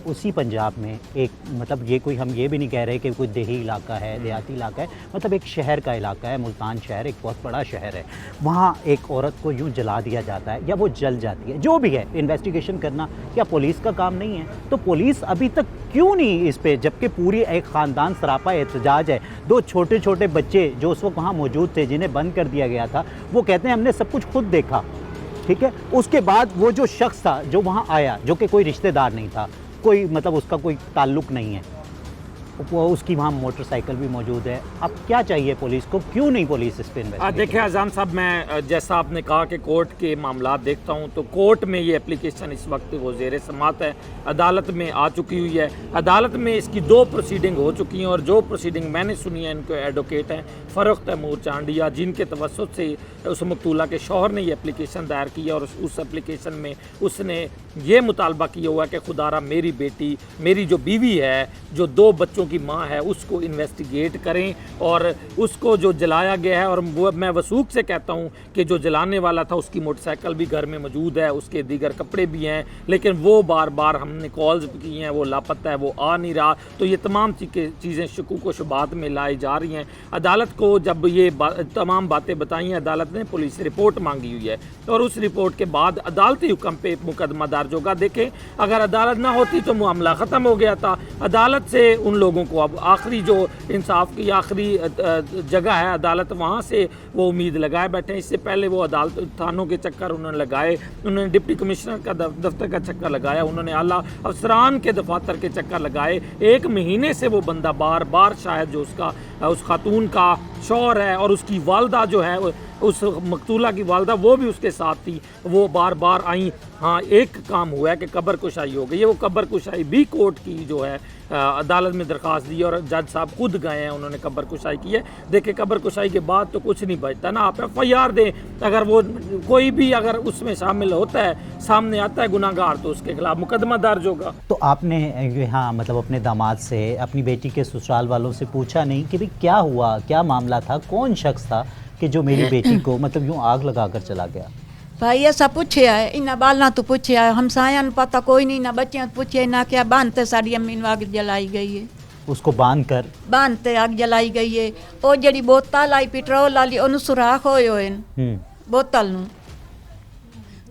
اسی پنجاب میں ایک مطلب یہ کوئی ہم یہ بھی نہیں کہہ رہے کہ کوئی دیہی علاقہ ہے، دیہاتی علاقہ ہے، مطلب ایک شہر کا علاقہ ہے، ملتان شہر ایک بہت بڑا شہر ہے. وہاں ایک عورت کو یوں جلا دیا جاتا ہے یا وہ جل جاتی ہے، جو بھی ہے انویسٹیگیشن کرنا کیا پولیس کا کام نہیں ہے؟ تو پولیس ابھی تک کیوں نہیں اس پہ، جبکہ پوری ایک خاندان سراپا احتجاج ہے. 2 چھوٹے چھوٹے بچے جو اس وقت وہاں موجود تھے جنہیں بند کر دیا گیا تھا، وہ کہتے ہیں ہم نے سب کچھ خود دیکھا. ٹھیک ہے، اس کے بعد وہ جو شخص تھا جو وہاں آیا، جو کہ کوئی رشتہ دار نہیں تھا، کوئی مطلب اس کا کوئی تعلق نہیں ہے، وہ اس کی وہاں موٹر سائیکل بھی موجود ہے. اب کیا چاہیے پولیس کو؟ کیوں نہیں پولیس اس پہ انویسٹیگیٹ؟ دیکھیں اذان صاحب، میں جیسا آپ نے کہا کہ کورٹ کے معاملات دیکھتا ہوں، تو کورٹ میں یہ اپلیکیشن اس وقت وہ زیر سماعت ہے، عدالت میں آ چکی ہوئی ہے. عدالت میں اس کی 2 پروسیڈنگ ہو چکی ہیں، اور جو پروسیڈنگ میں نے سنی ہے، ان کے ایڈوکیٹ ہیں فروخ تیمور چانڈیا، جن کے توسط سے اس مقتولہ کے شوہر نے یہ اپلیکیشن دائر کی ہے. اور اس اپلیکیشن میں اس نے یہ مطالبہ کیا ہوا ہے کہ خدارہ میری بیٹی، میری جو بیوی ہے، جو 2 بچوں کی ماں ہے، اس کو انویسٹیگیٹ کریں، اور اس کو جو جلایا گیا ہے، اور وہ میں وثوق سے کہتا ہوں کہ جو جلانے والا تھا اس کی موٹر سائیکل بھی گھر میں موجود ہے، اس کے دیگر کپڑے بھی ہیں، لیکن وہ بار بار ہم نے کالز کی ہیں، وہ لاپتہ ہے، وہ آ نہیں رہا. تو یہ تمام چیزیں شکوک و شبہات میں لائی جا رہی ہیں. عدالت کو جب یہ تمام باتیں بتائی ہیں، عدالت نے پولیس سے رپورٹ مانگی ہوئی ہے، اور اس رپورٹ کے بعد عدالتی حکم پہ مقدمہ درج ہوگا. دیکھیں اگر عدالت نہ ہوتی تو معاملہ ختم ہو گیا تھا. عدالت سے ان لوگوں کو اب آخری جو انصاف کی آخری جگہ ہے عدالت، وہاں سے وہ امید لگائے بیٹھے ہیں. اس سے پہلے وہ عدالت تھانوں کے چکر انہوں نے لگائے، انہوں نے ڈپٹی کمشنر کا دفتر کا چکر لگایا، انہوں نے اعلیٰ افسران کے دفاتر کے چکر لگائے. 1 مہینے سے وہ بندہ بار بار شاید جو اس خاتون کا شوہر ہے اور اس کی والدہ جو ہے उस मकतूला की वालदा वो भी उसके साथ थी, वो बार बार आई। हाँ, एक काम हुआ है कि कब्र कुशाई हो गई है, वो कब्र कुशाई भी कोर्ट की जो है अदालत में दरख्वास्त दी और जज साहब खुद गए हैं, उन्होंने कब्र कुशाई की है। देखिए कब्र कुशाई के बाद तो कुछ नहीं बचता ना, आप FIR दें, अगर वो कोई भी अगर उसमें शामिल होता है, सामने आता है गुनाहगार, तो उसके खिलाफ मुकदमा दर्ज होगा। तो आपने यहाँ मतलब अपने दामाद से, अपनी बेटी के ससुराल वालों से पूछा नहीं कि भाई क्या हुआ, क्या मामला था, कौन शख्स था कि जो मेरी बेटी को मतलब यूँ आग लगा कर चला गया? भाई ऐसा पूछे है, इन्हें बालना तो पूछे है, हम सायन पता कोई नहीं, ना बच्चियां पूछे ना क्या, बांधते साड़ी अम्मी आग जलाई गई है, उसको बांधते आग जलाई गई है। वो जड़ी बोतल आई पेट्रोल वाली ओनू सुराख होए होए बोतल नू,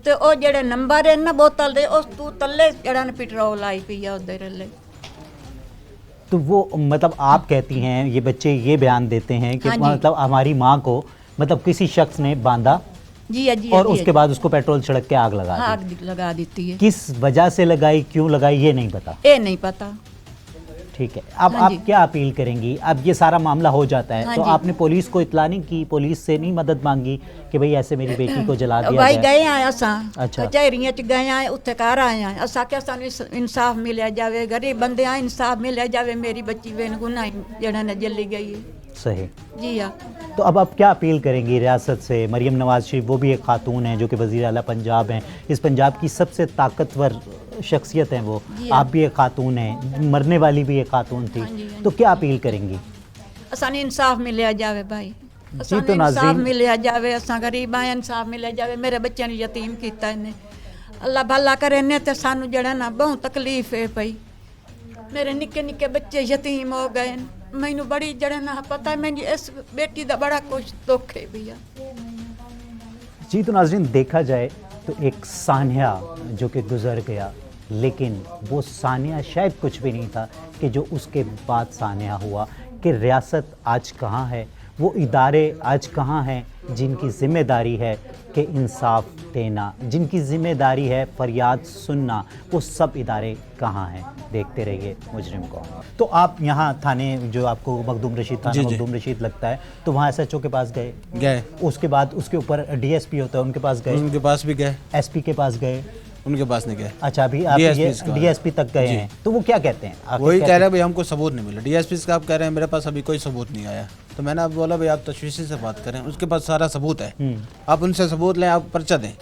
तो वो जड़े नंबर है ना बोतल दे उस तू तले जड़ा ने पेट्रोल आई पी है उधर ले। तो वो मतलब आप कहती हैं, ये बच्चे ये बयान देते हैं कि हाँ जी। मतलब हमारी माँ को मतलब किसी शख्स ने बांधा जी है, जी और उसके बाद उसको पेट्रोल छिड़क के आग लगा दी। आग लगा देती है। किस वजह से लगाई, क्यों लगाई, ये नहीं पता। ये नहीं पता। ठीक है, अब हाँ आप जी। क्या अपील करेंगी? अब ये सारा मामला हो जाता है हाँ तो जी। आपने पुलिस को इतला नहीं की, पुलिस से नहीं मदद मांगी कि भाई ऐसे मेरी बेटी को जला दिया भाई जाए? गए आए असां अच्छा। कचहरियां च गए आए, उत्थे घर आए आए, असां के सानू इंसाफ मिलिया जावे, गरीब बंदे आ इंसाफ मिलिया जावे, मेरी बच्ची बेनगुनाह जड़ा ने जली गई है। सही। जी हाँ। तो अब आप क्या अपील करेंगी रियासत से? मरियम नवाज शरीफ वो भी एक खातून है जो कि वज़ीर आला पंजाब हैं, इस पंजाब की सबसे ताकतवर शख्सियत हैं वो, जी आप भी एक खातून हैं, मरने वाली भी एक खातून थी, हाँ जी, हाँ तो क्या अपील करेंगी? असां इंसाफ मिलिया जावे भाई, असां तो इंसाफ नाज़रीन- मिलिया जावे, असां गरीब आए, इंसाफ मिलिया जावे, मेरे बच्चों ने यतीम कीता इन्हें, अल्लाह भला करे ने, ते सानू जड़ा ना बहुत तकलीफ है पई, मेरे निक्के निक्के बच्चे यतीम हो गए, मैनू बड़ी जड़ा ना पता है, मेरी इस बेटी दा बड़ा कुछ दुख है भैया। जी तो नाज़रीन, देखा जाए तो एक सानिया जो कि गुजर गया, लेकिन वो सानिया शायद कुछ भी नहीं था कि जो उसके बाद सानिया हुआ, कि रियासत आज कहाँ है, वो इदारे आज कहाँ हैं जिनकी ज़िम्मेदारी है कि इंसाफ देना, जिनकी ज़िम्मेदारी है फरियाद सुनना, वो सब इदारे कहाँ हैं? देखते रहिए मुजरिम को। तो आप यहाँ थाने, जो आपको मखदूम रशीद थाना जी, जी। मखदूम रशीद लगता है, तो वहाँ SHO के पास गए, उसके बाद उसके ऊपर DSP होता है, उनके पास गए, उनके पास भी गए, SP के पास गए, उनके पास नहीं गए। अच्छा अभी आप DSP ये इसके बाद। DSP तक गए जी। हैं, तो वो क्या कहते हैं? आखिर वही कहते कह रहे हैं भाई हमको सबूत नहीं मिला, DSP का आप कह रहे हैं मेरे पास अभी कोई सबूत नहीं आया, तो मैंने अब बोला भाई आप तशवीशी से बात करें, उसके पास सारा सबूत है, आप उनसे सबूत लें, आप पर्चा दें,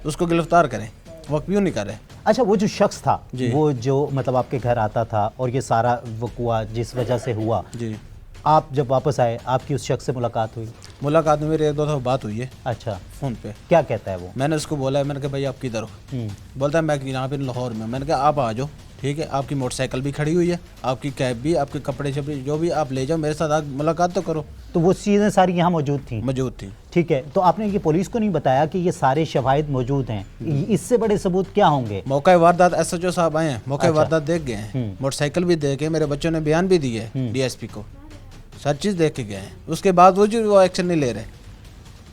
उसको गिरफ्तार करें, वो क्यों नहीं कर रहे? अच्छा, वो जो शख्स था, जी। वो जो मतलब आपके घर आता था और ये सारा वक़ुआ जिस वजह से हुआ, जी, आप जब वापस आए आपकी उस शख्स से मुलाकात हुई? मुलाकात में मेरी एक दो दफ़ा बात हुई है अच्छा, फ़ोन पे। क्या कहता है वो? मैंने उसको बोला है, मैंने कहा भाई आप किधर हो? बोलता है मैं यहाँ पे लाहौर में। मैंने कहा आप आ जाओ, ठीक है, आपकी मोटरसाइकिल भी खड़ी हुई है, आपकी कैब भी, आपके कपड़े शपड़े जो भी आप ले जाओ, मेरे साथ आप मुलाकात तो करो। तो वो चीज़ें सारी यहाँ मौजूद थी? मौजूद थी। ठीक है, तो आपने ये पुलिस को नहीं बताया कि ये सारे शवाहिद मौजूद हैं? इससे बड़े सबूत क्या होंगे? मौका वारदात SHO साहब आए हैं, मौका अच्छा। वारदात देख गए हैं, मोटरसाइकिल भी देख के, मेरे बच्चों ने बयान भी दिए है DSP को, सब चीज़ देख के गए हैं, उसके बाद वो एक्शन नहीं ले रहे।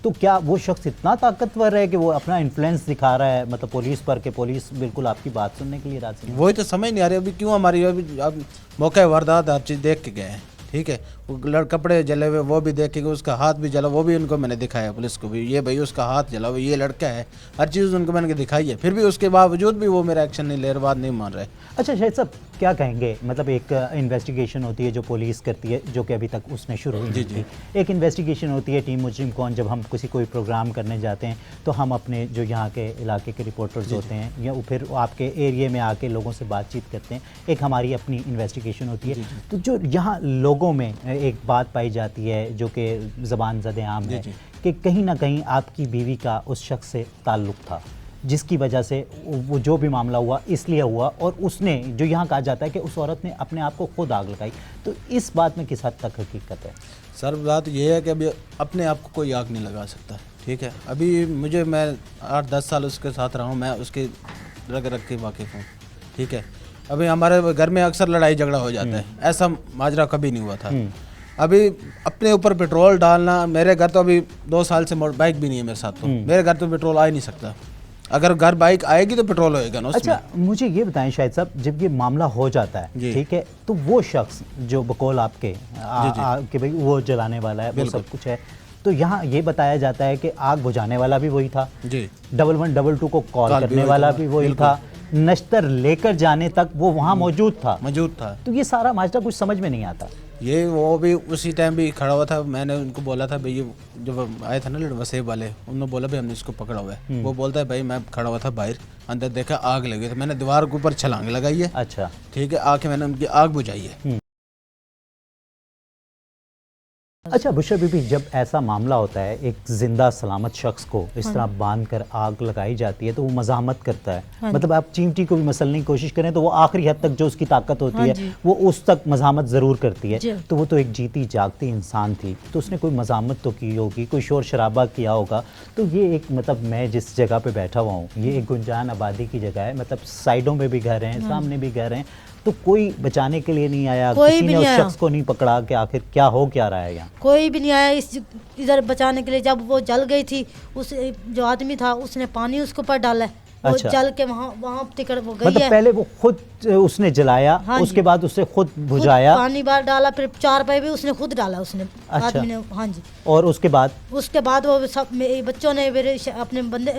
तो क्या वो शख्स इतना ताकतवर है कि वो अपना इन्फ्लुएंस दिखा रहा है मतलब पुलिस पर, कि पुलिस बिल्कुल आपकी बात सुनने के लिए राजी नहीं? वही तो समझ नहीं आ रही अभी क्यों हमारी, अभी अब मौका वारदात हर चीज़ देख के गए हैं, ठीक है, वो कपड़े जले हुए वो भी देख के, उसका हाथ भी जला, वो भी उनको मैंने दिखाया पुलिस को भी, ये भाई उसका हाथ जला हुआ, ये लड़का है, हर चीज़ उनको मैंने दिखाई है, फिर भी उसके बावजूद भी वो मेरा एक्शन नहीं ले रहे, बात नहीं मान रहे। अच्छा शाहिद साहब, क्या कहेंगे? मतलब एक इन्वेस्टिगेशन होती है जो पुलिस करती है, जो कि अभी तक उसने शुरू ही नहीं की। एक इन्वेस्टिगेशन होती है टीम मुजरिम कौन, जब हम किसी कोई प्रोग्राम करने जाते हैं तो हम अपने जो यहाँ के इलाके के रिपोर्टर्स होते हैं या फिर आपके एरिया में आके लोगों से बातचीत करते हैं, एक हमारी अपनी इन्वेस्टिगेशन होती है। तो जो यहाँ लोगों में एक बात पाई जाती है जो कि ज़बान ज़द आम है कि कहीं ना कहीं आपकी बीवी का उस शख्स से ताल्लुक़ था, जिसकी वजह से वो जो भी मामला हुआ इसलिए हुआ, और उसने जो यहाँ कहा जाता है कि उस औरत ने अपने आप को खुद आग लगाई, तो इस बात में किस हद तक हकीकत है? सर बात ये है कि अभी अपने आप को कोई आग नहीं लगा सकता, ठीक है, अभी मुझे, मैं 8-10 साल उसके साथ रहा हूँ, मैं उसके रग रग के वाकिफ़ हूँ, ठीक है, अभी हमारे घर में अक्सर लड़ाई झगड़ा हो जाता है, ऐसा माजरा कभी नहीं हुआ था। अभी अपने ऊपर पेट्रोल डालना, मेरे घर तो अभी 2 साल से बाइक भी नहीं है मेरे साथ, तो मेरे घर तो पेट्रोल आ ही नहीं सकता, अगर घर बाइक आएगी तो पेट्रोल होएगा ना उसमें। अच्छा मुझे ये बताएं शाहिद साहब, जब ये मामला हो जाता है, ठीक है, तो वो शख्स जो बकौल आपके कि भाई वो जलाने वाला है, वो सब कुछ है, تو یہاں یہ بتایا جاتا ہے کہ آگ بجھانے والا بھی وہی تھا, جی 1122 کو کال کرنے والا بھی وہی تھا, نشتر لے کر جانے تک وہ وہاں موجود تھا. تو یہ سارا ماجرا کچھ سمجھ میں نہیں آتا. یہ وہ بھی اسی ٹائم بھی کھڑا ہوا تھا. میں نے ان کو بولا تھا بھائی یہ جب آئے تھے نا وسیب والے, انہوں نے بولا بھائی ہم نے اس کو پکڑا ہوا ہے. وہ بولتا ہے بھائی میں کھڑا ہوا تھا باہر, اندر دیکھا آگ لگی ہے, تو میں نے دیوار کے اوپر چھلانگ لگائی ہے. اچھا ٹھیک ہے, آ کے میں نے ان کی آگ بجھائی ہے. اچھا بشرا بی بی, جب ایسا معاملہ ہوتا ہے ایک زندہ سلامت شخص کو اس طرح باندھ کر آگ لگائی جاتی ہے تو وہ مزاحمت کرتا ہے, مطلب آپ چیمٹی کو بھی مسلنے کی کوشش کریں تو وہ آخری حد تک جو اس کی طاقت ہوتی ہے وہ اس تک مزاحمت ضرور کرتی ہے. تو وہ تو ایک جیتی جاگتی انسان تھی, تو اس نے کوئی مزاحمت تو کی ہوگی, کوئی شور شرابہ کیا ہوگا. تو یہ ایک مطلب میں جس جگہ پہ بیٹھا ہوا ہوں یہ ایک گنجان آبادی کی جگہ ہے, مطلب سائڈوں میں بھی گھر ہیں, سامنے بھی گھر ہیں, تو کوئی بچانے کے لیے نہیں آیا, کسی نے اس شخص کو نہیں پکڑا کہ آخر کیا ہو کیا رہا ہے یہاں؟ کوئی بھی نہیں آیا اس ادھر بچانے کے لیے. جب وہ جل گئی تھی اس جو آدمی تھا اس نے پانی اس کے اوپر ڈالا ہے, وہ جل کے وہاں ٹکڑ وہ گئی ہے. مطلب پہلے وہ خود اس نے جلایا, اس کے بعد اسے خود بجھایا, پانی بار ڈالا, پھر 4 پہ بھی اس نے خود ڈالا اس نے آدمی نے. ہاں جی. اور اس کے بعد وہ سب بچوں نے میرے اپنے بندے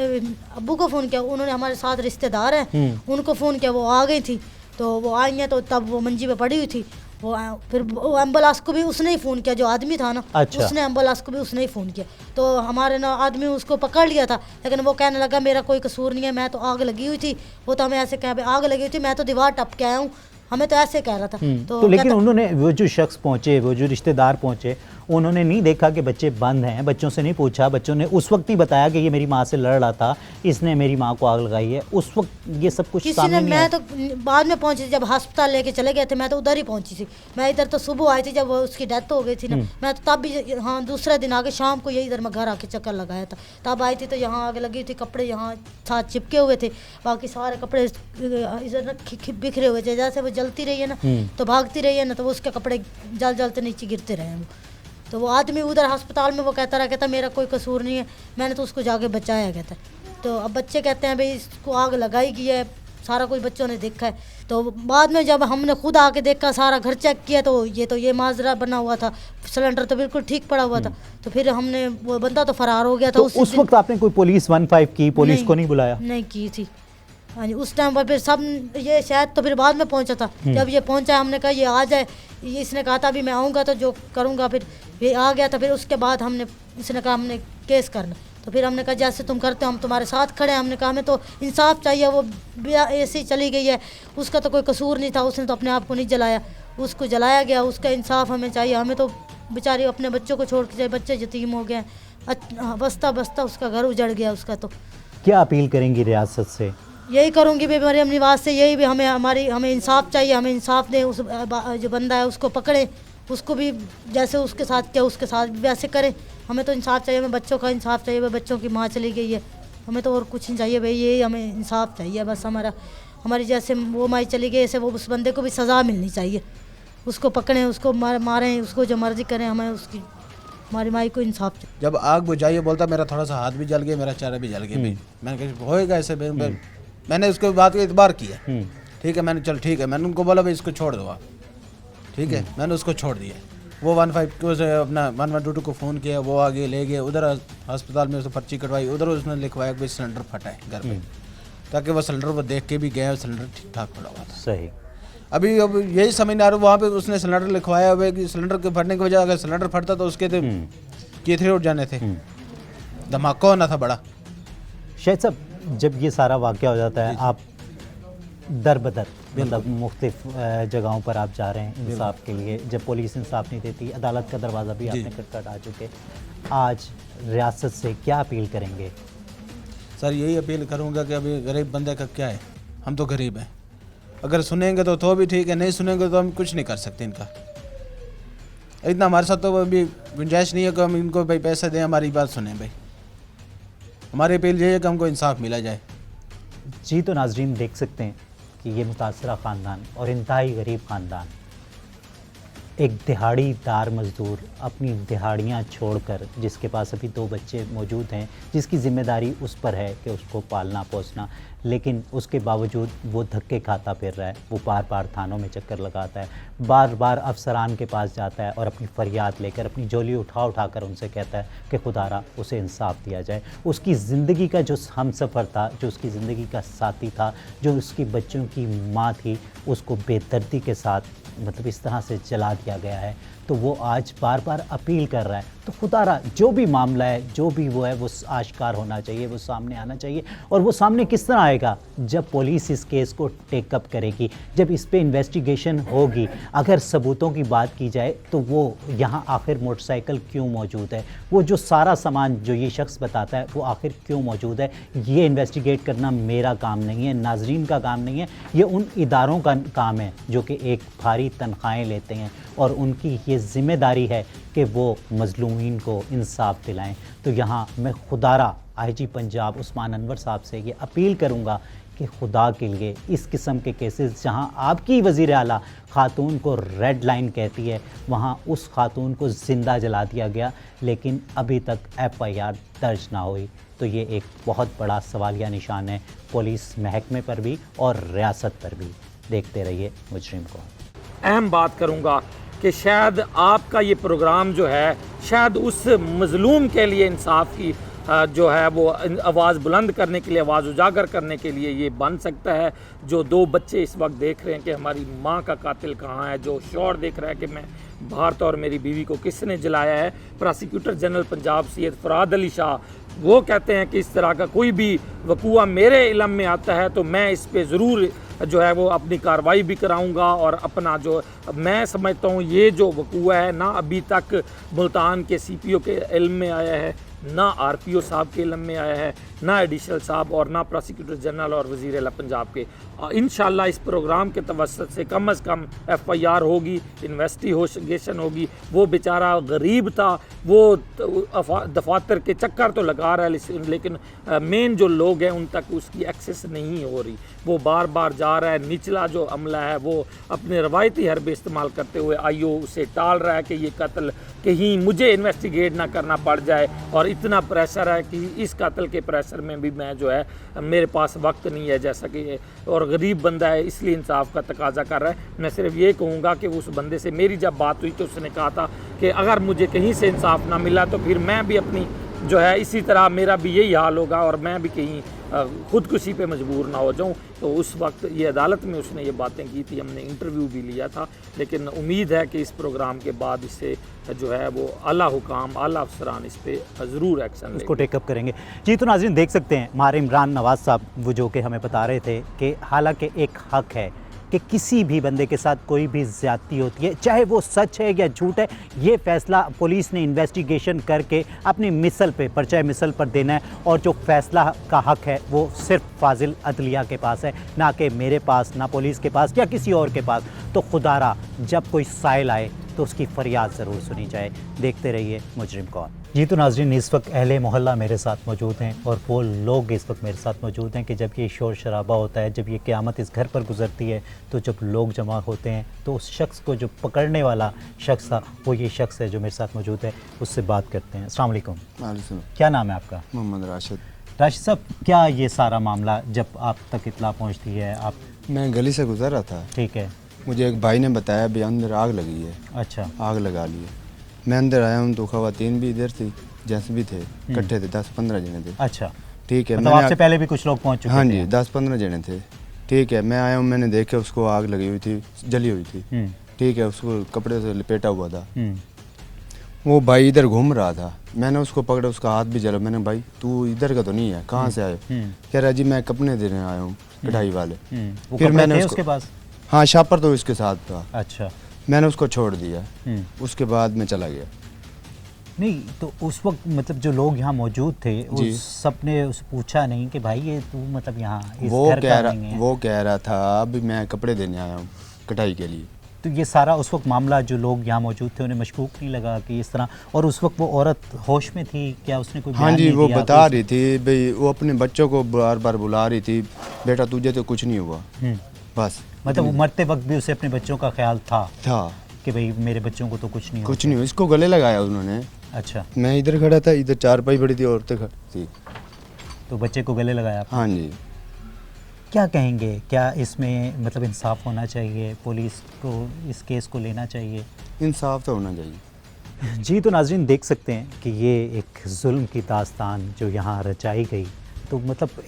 ابو کو فون کیا, انہوں نے ہمارے ساتھ رشتہ دار ہیں ان کو فون کیا, وہ آ گئی تھی. تو وہ آئی ہیں تو تب وہ منجی پہ پڑی ہوئی تھی. وہ پھر ایمبولینس کو بھی اس نے ہی فون کیا, جو آدمی تھا نا اس نے ایمبولینس کو بھی اس نے ہی فون کیا. تو ہمارے نا آدمی اس کو پکڑ لیا تھا, لیکن وہ کہنے لگا میرا کوئی قصور نہیں ہے, میں تو آگ لگی ہوئی تھی. وہ تو ہمیں ایسے کہہ آگ لگی ہوئی تھی, میں تو دیوار ٹپ کے آیا ہوں, ہمیں تو ایسے کہہ رہا تھا. تو لیکن انہوں نے وہ جو شخص پہنچے, وہ جو رشتہ دار پہنچے, انہوں نے نہیں دیکھا کہ بچے بند ہیں, بچوں سے نہیں پوچھا, بچوں نے اس وقت نہیں بتایا کہ یہ میری ماں سے لڑ رہا تھا, اس نے میری ماں کو آگ لگائی ہے, اس وقت یہ سب کچھ سامنے نہیں آیا؟ میں تو بعد میں پہنچی تھی, جب ہسپتال لے کے چلے گئے تھے میں تو ادھر ہی پہنچی تھی. میں ادھر تو صبح آئی تھی جب اس کی ڈیتھ ہو گئی تھی نا, میں تو تب بھی ہاں دوسرے دن آ کے شام کو یہی ادھر میں گھر آ کے چکر لگایا تھا. تب آئی تھی تو یہاں آگ لگی تھی, کپڑے یہاں ساتھ چپکے ہوئے تھے, باقی سارے کپڑے ادھر بکھرے ہوئے تھے. جیسے وہ جلتی رہی ہے نا تو بھاگتی رہی ہے نا, تو وہ اس کے کپڑے جلتے نیچے گرتے رہے ہیں. تو وہ آدمی ادھر ہسپتال میں وہ کہتا رہا, کہتا میرا کوئی قصور نہیں ہے, میں نے تو اس کو جا کے بچایا, کہتا. تو اب بچے کہتے ہیں بھائی اس کو آگ لگائی گئی ہے, سارا کوئی بچوں نے دیکھا ہے. تو بعد میں جب ہم نے خود آ کے دیکھا, سارا گھر چیک کیا, تو یہ ماجرا بنا ہوا تھا, سلنڈر تو بالکل ٹھیک پڑا ہوا تھا. تو پھر ہم نے, وہ بندہ تو فرار ہو گیا تھا. اس وقت آپ نے کوئی پولیس 15 کی, پولیس کو نہیں بلایا؟ نہیں کی تھی. ہاں جی, اس ٹائم پر پھر سب یہ شاید تو پھر بعد میں پہنچا تھا. جب یہ پہنچا ہم نے کہا یہ آ جائے, اس نے کہا تھا ابھی میں آؤں گا تو جو کروں گا. پھر یہ آ گیا تھا. پھر اس کے بعد ہم نے, اس نے کہا ہم نے کیس کرنا. تو پھر ہم نے کہا جیسے تم کرتے ہو ہم تمہارے ساتھ کھڑے ہیں. ہم نے کہا ہمیں تو انصاف چاہیے, وہ ایسی چلی گئی ہے, اس کا تو کوئی قصور نہیں تھا, اس نے تو اپنے آپ کو نہیں جلایا, اس کو جلایا گیا, اس کا انصاف ہمیں چاہیے. ہمیں تو بیچاری اپنے بچوں کو چھوڑ کے جائے, بچے یتیم ہو گئے, بستہ اس کا گھر اجڑ گیا اس کا. تو کیا اپیل کریں گی ریاست سے؟ یہی کروں گی مریم نواز سے, یہی بھی ہمیں انصاف چاہیے, ہمیں انصاف دیں. اس جو بندہ ہے اس کو پکڑیں, اس کو بھی جیسے اس کے ساتھ کیا اس کے ساتھ بھی ویسے کریں. ہمیں تو انصاف چاہیے, ہمیں بچوں کا انصاف چاہیے, بچوں کی ماں چلی گئی ہے, ہمیں تو اور کچھ نہیں چاہیے بھائی, یہی ہمیں انصاف چاہیے بس. ہماری جیسے وہ مائی چلی گئی ایسے وہ اس بندے کو بھی سزا ملنی چاہیے, اس کو پکڑیں, اس کو ماریں, اس کو جو مرضی کریں, ہمیں اس کی ہماری مائی کو انصاف چاہیے. جب آگ بجھائیے بولتا میرا تھوڑا سا ہاتھ بھی جل گیا, میرا چہرہ بھی جل گیا. میں نے کہا ہوئے گا ایسے, میں نے اس کے بات کا اعتبار کیا. ٹھیک ہے, میں نے چل ٹھیک ہے, میں نے ان کو بولا بھائی اس کو چھوڑ دو آپ. ٹھیک ہے, میں نے اس کو چھوڑ دیا. وہ 15 کو سے اپنا 1122 کو فون کیا, وہ آگے لے گئے ادھر ہسپتال میں, اس نے پرچی کٹوائی, ادھر اس نے لکھوایا کہ سلنڈر پھٹا ہے گھر پہ, تاکہ وہ سلنڈر وہ دیکھ کے بھی گئے, سلنڈر ٹھیک ٹھاک پڑا ہوا تھا. صحیح. اب یہی سمجھ نہیں آ رہا, وہاں پہ اس نے سلنڈر لکھوایا ہوا ہے کہ سلنڈر کے پھٹنے کی وجہ, اگر سلنڈر پھٹتا تو اس کے کیتھرے اٹھ جانے تھے, دھماکہ ہونا تھا بڑا. شاہد صاحب, جب یہ سارا واقعہ ہو جاتا ہے, آپ در بدر مطلب مختلف جگہوں پر آپ جا رہے ہیں انصاف کے لیے, جب پولیس انصاف نہیں دیتی, عدالت کا دروازہ بھی آپ نے کھٹکھٹا چکے, آج ریاست سے کیا اپیل کریں گے؟ سر یہی اپیل کروں گا کہ ابھی غریب بندے کا کیا ہے, ہم تو غریب ہیں, اگر سنیں گے تو بھی ٹھیک ہے, نہیں سنیں گے تو ہم کچھ نہیں کر سکتے. ان کا اتنا ہمارے ساتھ تو ابھی گنجائش نہیں ہے کہ ہم ان کو بھائی پیسے دیں, ہماری بات سنیں. بھائی ہماری اپیل یہ ہے کہ ہم کو انصاف ملا جائے. جی, تو ناظرین دیکھ سکتے ہیں کہ یہ متاثرہ خاندان اور انتہائی غریب خاندان ایک دہاڑی دار مزدور اپنی دہاڑیاں چھوڑ کر، جس کے پاس ابھی 2 بچے موجود ہیں، جس کی ذمہ داری اس پر ہے کہ اس کو پالنا پوسنا، لیکن اس کے باوجود وہ دھکے کھاتا پھر رہا ہے، وہ بار بار تھانوں میں چکر لگاتا ہے، بار بار افسران کے پاس جاتا ہے اور اپنی فریاد لے کر، اپنی جولی اٹھا کر ان سے کہتا ہے کہ خدا را اسے انصاف دیا جائے۔ اس کی زندگی کا جو ہم سفر تھا، جو اس کی زندگی کا ساتھی تھا، جو اس کی بچوں کی ماں تھی، اس کو بے دردی کے ساتھ مطلب اس طرح سے جلا دیا گیا ہے، تو وہ آج بار بار اپیل کر رہا ہے۔ تو خدا را جو بھی معاملہ ہے، جو بھی وہ ہے، وہ آشکار ہونا چاہیے، وہ سامنے آنا چاہیے۔ اور وہ سامنے کس طرح آئے گا؟ جب پولیس اس کیس کو ٹیک اپ کرے گی، جب اس پہ انویسٹیگیشن ہوگی۔ اگر ثبوتوں کی بات کی جائے تو وہ یہاں آخر موٹر سائیکل کیوں موجود ہے، وہ جو سارا سامان جو یہ شخص بتاتا ہے وہ آخر کیوں موجود ہے، یہ انویسٹیگیٹ کرنا میرا کام نہیں ہے، ناظرین کا کام نہیں ہے، یہ ان اداروں کا کام ہے جو کہ ایک بھاری تنخواہیں لیتے ہیں، اور ان کی یہ ذمہ داری ہے کہ وہ مظلومین کو انصاف دلائیں۔ تو یہاں میں خدا را آئی جی پنجاب عثمان انور صاحب سے یہ اپیل کروں گا کہ خدا کے لیے اس قسم کے کیسز جہاں آپ کی وزیر اعلیٰ خاتون کو ریڈ لائن کہتی ہے، وہاں اس خاتون کو زندہ جلا دیا گیا، لیکن ابھی تک FIR درج نہ ہوئی، تو یہ ایک بہت بڑا سوالیہ نشان ہے پولیس محکمے پر بھی اور ریاست پر بھی۔ دیکھتے رہیے مجرم کو۔ اہم بات کروں گا کہ شاید آپ کا یہ پروگرام جو ہے، شاید اس مظلوم کے لیے انصاف کی جو ہے وہ آواز بلند کرنے کے لیے، آواز اجاگر کرنے کے لیے یہ بن سکتا ہے۔ جو 2 بچے اس وقت دیکھ رہے ہیں کہ ہماری ماں کا قاتل کہاں ہے، جو شوہر دیکھ رہا ہے کہ میں بھارت اور میری بیوی کو کس نے جلایا ہے، پراسیکیوٹر جنرل پنجاب سید فراد علی شاہ وہ کہتے ہیں کہ اس طرح کا کوئی بھی وقوع میرے علم میں آتا ہے تو میں اس پہ ضرور جو ہے وہ اپنی کارروائی بھی کراؤں گا، اور اپنا جو میں سمجھتا ہوں یہ جو وقوع ہے نہ ابھی تک ملتان کے CPO کے علم میں آیا ہے، نہ RPO صاحب کے علم میں آیا ہے، نہ ایڈیشنل صاحب اور نہ پراسیکیوٹر جنرل اور وزیر اعلیٰ پنجاب کے۔ انشاءاللہ اس پروگرام کے توسط سے کم از کم FIR ہوگی، انویسٹیگیشن ہوگی۔ وہ بیچارہ غریب تھا، وہ دفاتر کے چکر تو لگا رہا ہے، لیکن مین جو لوگ ہیں ان تک اس کی ایکسیس نہیں ہو رہی، وہ بار بار جا رہا ہے۔ نچلا جو عملہ ہے وہ اپنے روایتی حربے استعمال کرتے ہوئے IO اسے ٹال رہا ہے کہ یہ قتل کہیں مجھے انویسٹیگیٹ نہ کرنا پڑ جائے، اور اتنا پریشر ہے کہ اس قتل کے پریشر میں بھی میں جو ہے میرے پاس وقت نہیں ہے، جیسا کہ اور غریب بندہ ہے اس لیے انصاف کا تقاضا کر رہا ہے۔ میں صرف یہ کہوں گا کہ اس بندے سے میری جب بات ہوئی تو اس نے کہا تھا کہ اگر مجھے کہیں سے انصاف نہ ملا تو پھر میں بھی اپنی جو ہے اسی طرح میرا بھی یہی حال ہوگا اور میں بھی کہیں خودکشی پہ مجبور نہ ہو جاؤں۔ تو اس وقت یہ عدالت میں اس نے یہ باتیں کی تھی، ہم نے انٹرویو بھی لیا تھا، لیکن امید ہے کہ اس پروگرام کے بعد اس سے جو ہے وہ اعلیٰ حکام، اعلیٰ افسران اس پہ ضرور ایکشن اس کو ٹیک اپ کریں گے۔ جی تو ناظرین دیکھ سکتے ہیں ہمارے عمران نواز صاحب وہ جو کہ ہمیں بتا رہے تھے کہ حالانکہ ایک حق ہے کہ کسی بھی بندے کے ساتھ کوئی بھی زیادتی ہوتی ہے، چاہے وہ سچ ہے یا جھوٹ ہے، یہ فیصلہ پولیس نے انویسٹیگیشن کر کے اپنی مثل پہ، پرچہ مثل پر دینا ہے، اور جو فیصلہ کا حق ہے وہ صرف فاضل عدلیہ کے پاس ہے، نہ کہ میرے پاس، نہ پولیس کے پاس یا کسی اور کے پاس۔ تو خدا را جب کوئی سائل آئے تو اس کی فریاد ضرور سنی جائے۔ دیکھتے رہیے مجرم کون۔ جی تو ناظرین اس وقت اہل محلہ میرے ساتھ موجود ہیں، اور وہ لوگ اس وقت میرے ساتھ موجود ہیں کہ جب یہ شور شرابہ ہوتا ہے، جب یہ قیامت اس گھر پر گزرتی ہے، تو جب لوگ جمع ہوتے ہیں تو اس شخص کو جو پکڑنے والا شخص تھا وہ یہ شخص ہے جو میرے ساتھ موجود ہے، اس سے بات کرتے ہیں۔ السلام علیکم۔ وعلیکم السلام۔ کیا نام ہے آپ کا؟ محمد راشد۔ راشد صاحب، کیا یہ سارا معاملہ جب آپ تک اطلاع پہنچتی ہے؟ آپ میں گلی سے گزر رہا تھا، ٹھیک ہے، مجھے ایک بھائی نے بتایا بھی اندر آگ لگی ہے، اچھا، آگ لگا لی ہے۔ میں اندر آیا ہوں تو خواتین بھی ادھر تھی، جینس بھی تھے، اکٹھے تھے، 10-15 جنے تھے، اچھا، ٹھیک ہے۔ مطلب آپ سے پہلے بھی کچھ لوگ پہنچ چکے ہاں تھے؟ جی، 10-15 جنے تھے، ٹھیک ہے۔ میں آیا ہوں، میں نے دیکھا اس کو آگ لگی ہوئی تھی، جلی ہوئی تھی، ٹھیک ہے، اس کو کپڑے سے لپیٹا ہوا تھا۔ وہ بھائی ادھر گھوم رہا تھا، میں نے اس کو پکڑا، اس کا ہاتھ بھی جلا۔ میں نے بھائی تو ادھر کا تو نہیں ہے، کہاں سے آئے؟ کہہ رہا جی میں کپڑے دینے آیا ہوں کڑھائی والے۔ پھر میں نے اس کے پاس، ہاں شاپر تو اس کے ساتھ تھا، اچھا، میں نے اس کو چھوڑ دیا، اس کے بعد میں چلا گیا۔ نہیں تو اس وقت مطلب جو لوگ یہاں موجود تھے سب نے اس پوچھا نہیں کہ بھائی یہ تو مطلب یہاں اس گھر کا نہیں ہے؟ وہ کہہ رہا تھا ابھی میں کپڑے دینے آیا ہوں کٹائی کے لیے۔ تو یہ سارا اس وقت معاملہ جو لوگ یہاں موجود تھے انہیں مشکوک نہیں لگا کہ اس طرح؟ اور اس وقت وہ عورت ہوش میں تھی کیا؟ اس نے کوئی ہاں جی، وہ بتا رہی تھی بھائی، وہ اپنے بچوں کو بار بار بلا رہی تھی، بیٹا تجھے تو کچھ نہیں ہوا بس۔ مطلب وہ مرتے وقت بھی اسے اپنے بچوں کا خیال تھا؟ کہ بھئی میرے بچوں کو تو کچھ نہیں کچھ نہیں, اس کو گلے لگایا انہوں نے. اچھا, میں ادھر کھڑا تھا, ادھر چارپائی پڑی تھی, عورتیں کھڑی تھی, تو بچے کو گلے لگایا آپ. ہاں جی. کیا کہیں گے, کیا اس میں مطلب انصاف ہونا چاہیے, پولیس کو اس کیس کو لینا چاہیے؟ انصاف تو ہونا چاہیے. جی, تو ناظرین دیکھ سکتے ہیں کہ یہ ایک ظلم کی داستان جو یہاں رچائی گئی, تو مطلب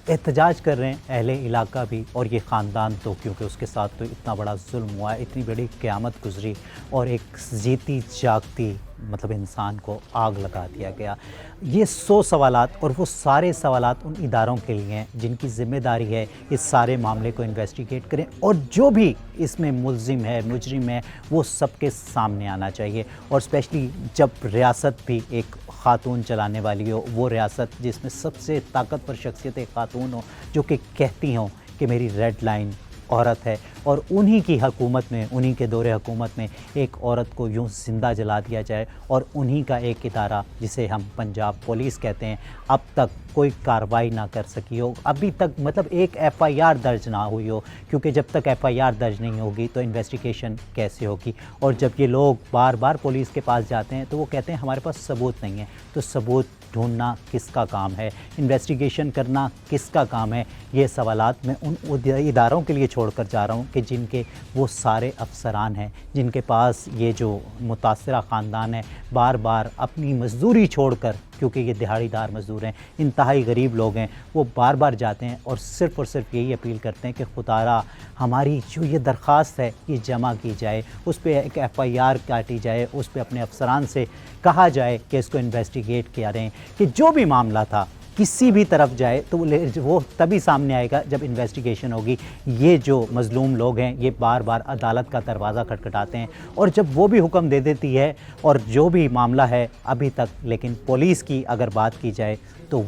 احتجاج کر رہے ہیں اہل علاقہ بھی, اور یہ خاندان تو کیونکہ اس کے ساتھ تو اتنا بڑا ظلم ہوا ہے, اتنی بڑی قیامت گزری, اور ایک جیتی جاگتی مطلب انسان کو آگ لگا دیا گیا. یہ 100 سوالات, اور وہ سارے سوالات ان اداروں کے لیے ہیں جن کی ذمہ داری ہے اس سارے معاملے کو انویسٹیگیٹ کریں, اور جو بھی اس میں ملزم ہے, مجرم ہے, وہ سب کے سامنے آنا چاہیے. اور اسپیشلی جب ریاست بھی ایک خاتون چلانے والی ہو, وہ ریاست جس میں سب سے طاقتور شخصیت ایک خاتون ہو, جو کہ کہتی ہوں کہ میری ریڈ لائن عورت ہے, اور انہی کی حکومت میں, انہی کے دور حکومت میں ایک عورت کو یوں زندہ جلا دیا جائے, اور انہی کا ایک ادارہ جسے ہم پنجاب پولیس کہتے ہیں اب تک کوئی کارروائی نہ کر سکی ہو, ابھی تک مطلب ایک FIR درج نہ ہوئی ہو, کیونکہ جب تک FIR درج نہیں ہوگی تو انویسٹیگیشن کیسے ہوگی. اور جب یہ لوگ بار بار پولیس کے پاس جاتے ہیں تو وہ کہتے ہیں ہمارے پاس ثبوت نہیں ہے, تو ثبوت ڈھونڈنا کس کا کام ہے, انویسٹیگیشن کرنا کس کا کام ہے. یہ سوالات میں ان اداروں کے لیے چھوڑ کر جا رہا ہوں کہ جن کے وہ سارے افسران ہیں, جن کے پاس یہ جو متاثرہ خاندان ہے بار بار اپنی مزدوری چھوڑ کر, کیونکہ یہ دہاڑی دار مزدور ہیں, انتہائی غریب لوگ ہیں, وہ بار بار جاتے ہیں اور صرف یہی اپیل کرتے ہیں کہ خدا را ہماری جو یہ درخواست ہے یہ جمع کی جائے, اس پہ ایک FIR کاٹی جائے, اس پہ اپنے افسران سے کہا جائے کہ اس کو انویسٹیگیٹ کیا رہیں, کہ جو بھی معاملہ تھا کسی بھی طرف جائے تو وہ تبھی سامنے آئے گا جب انویسٹیگیشن ہوگی. یہ جو مظلوم لوگ ہیں یہ بار بار عدالت کا دروازہ کھٹکھٹاتے ہیں, اور جب وہ بھی حکم دے دیتی ہے اور جو بھی معاملہ ہے ابھی تک, لیکن پولیس کی اگر بات کی جائے تو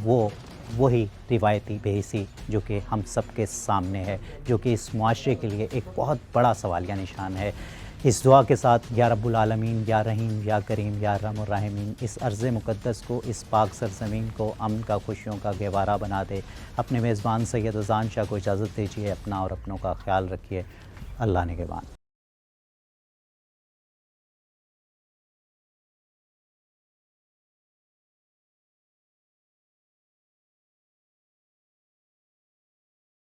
وہی روایتی بے حسی جو کہ ہم سب کے سامنے ہے, جو کہ اس معاشرے کے لیے ایک بہت بڑا سوالیہ نشان ہے. اس دعا کے ساتھ یا رب العالمین, یا رحیم, یا کریم, یا ارحم الراحمین اس ارض مقدس کو, اس پاک سرزمین کو امن کا, خوشیوں کا گہوارہ بنا دے. اپنے میزبان سید اذان شاہ کو اجازت دیجیے, اپنا اور اپنوں کا خیال رکھیے. اللہ نگہبان.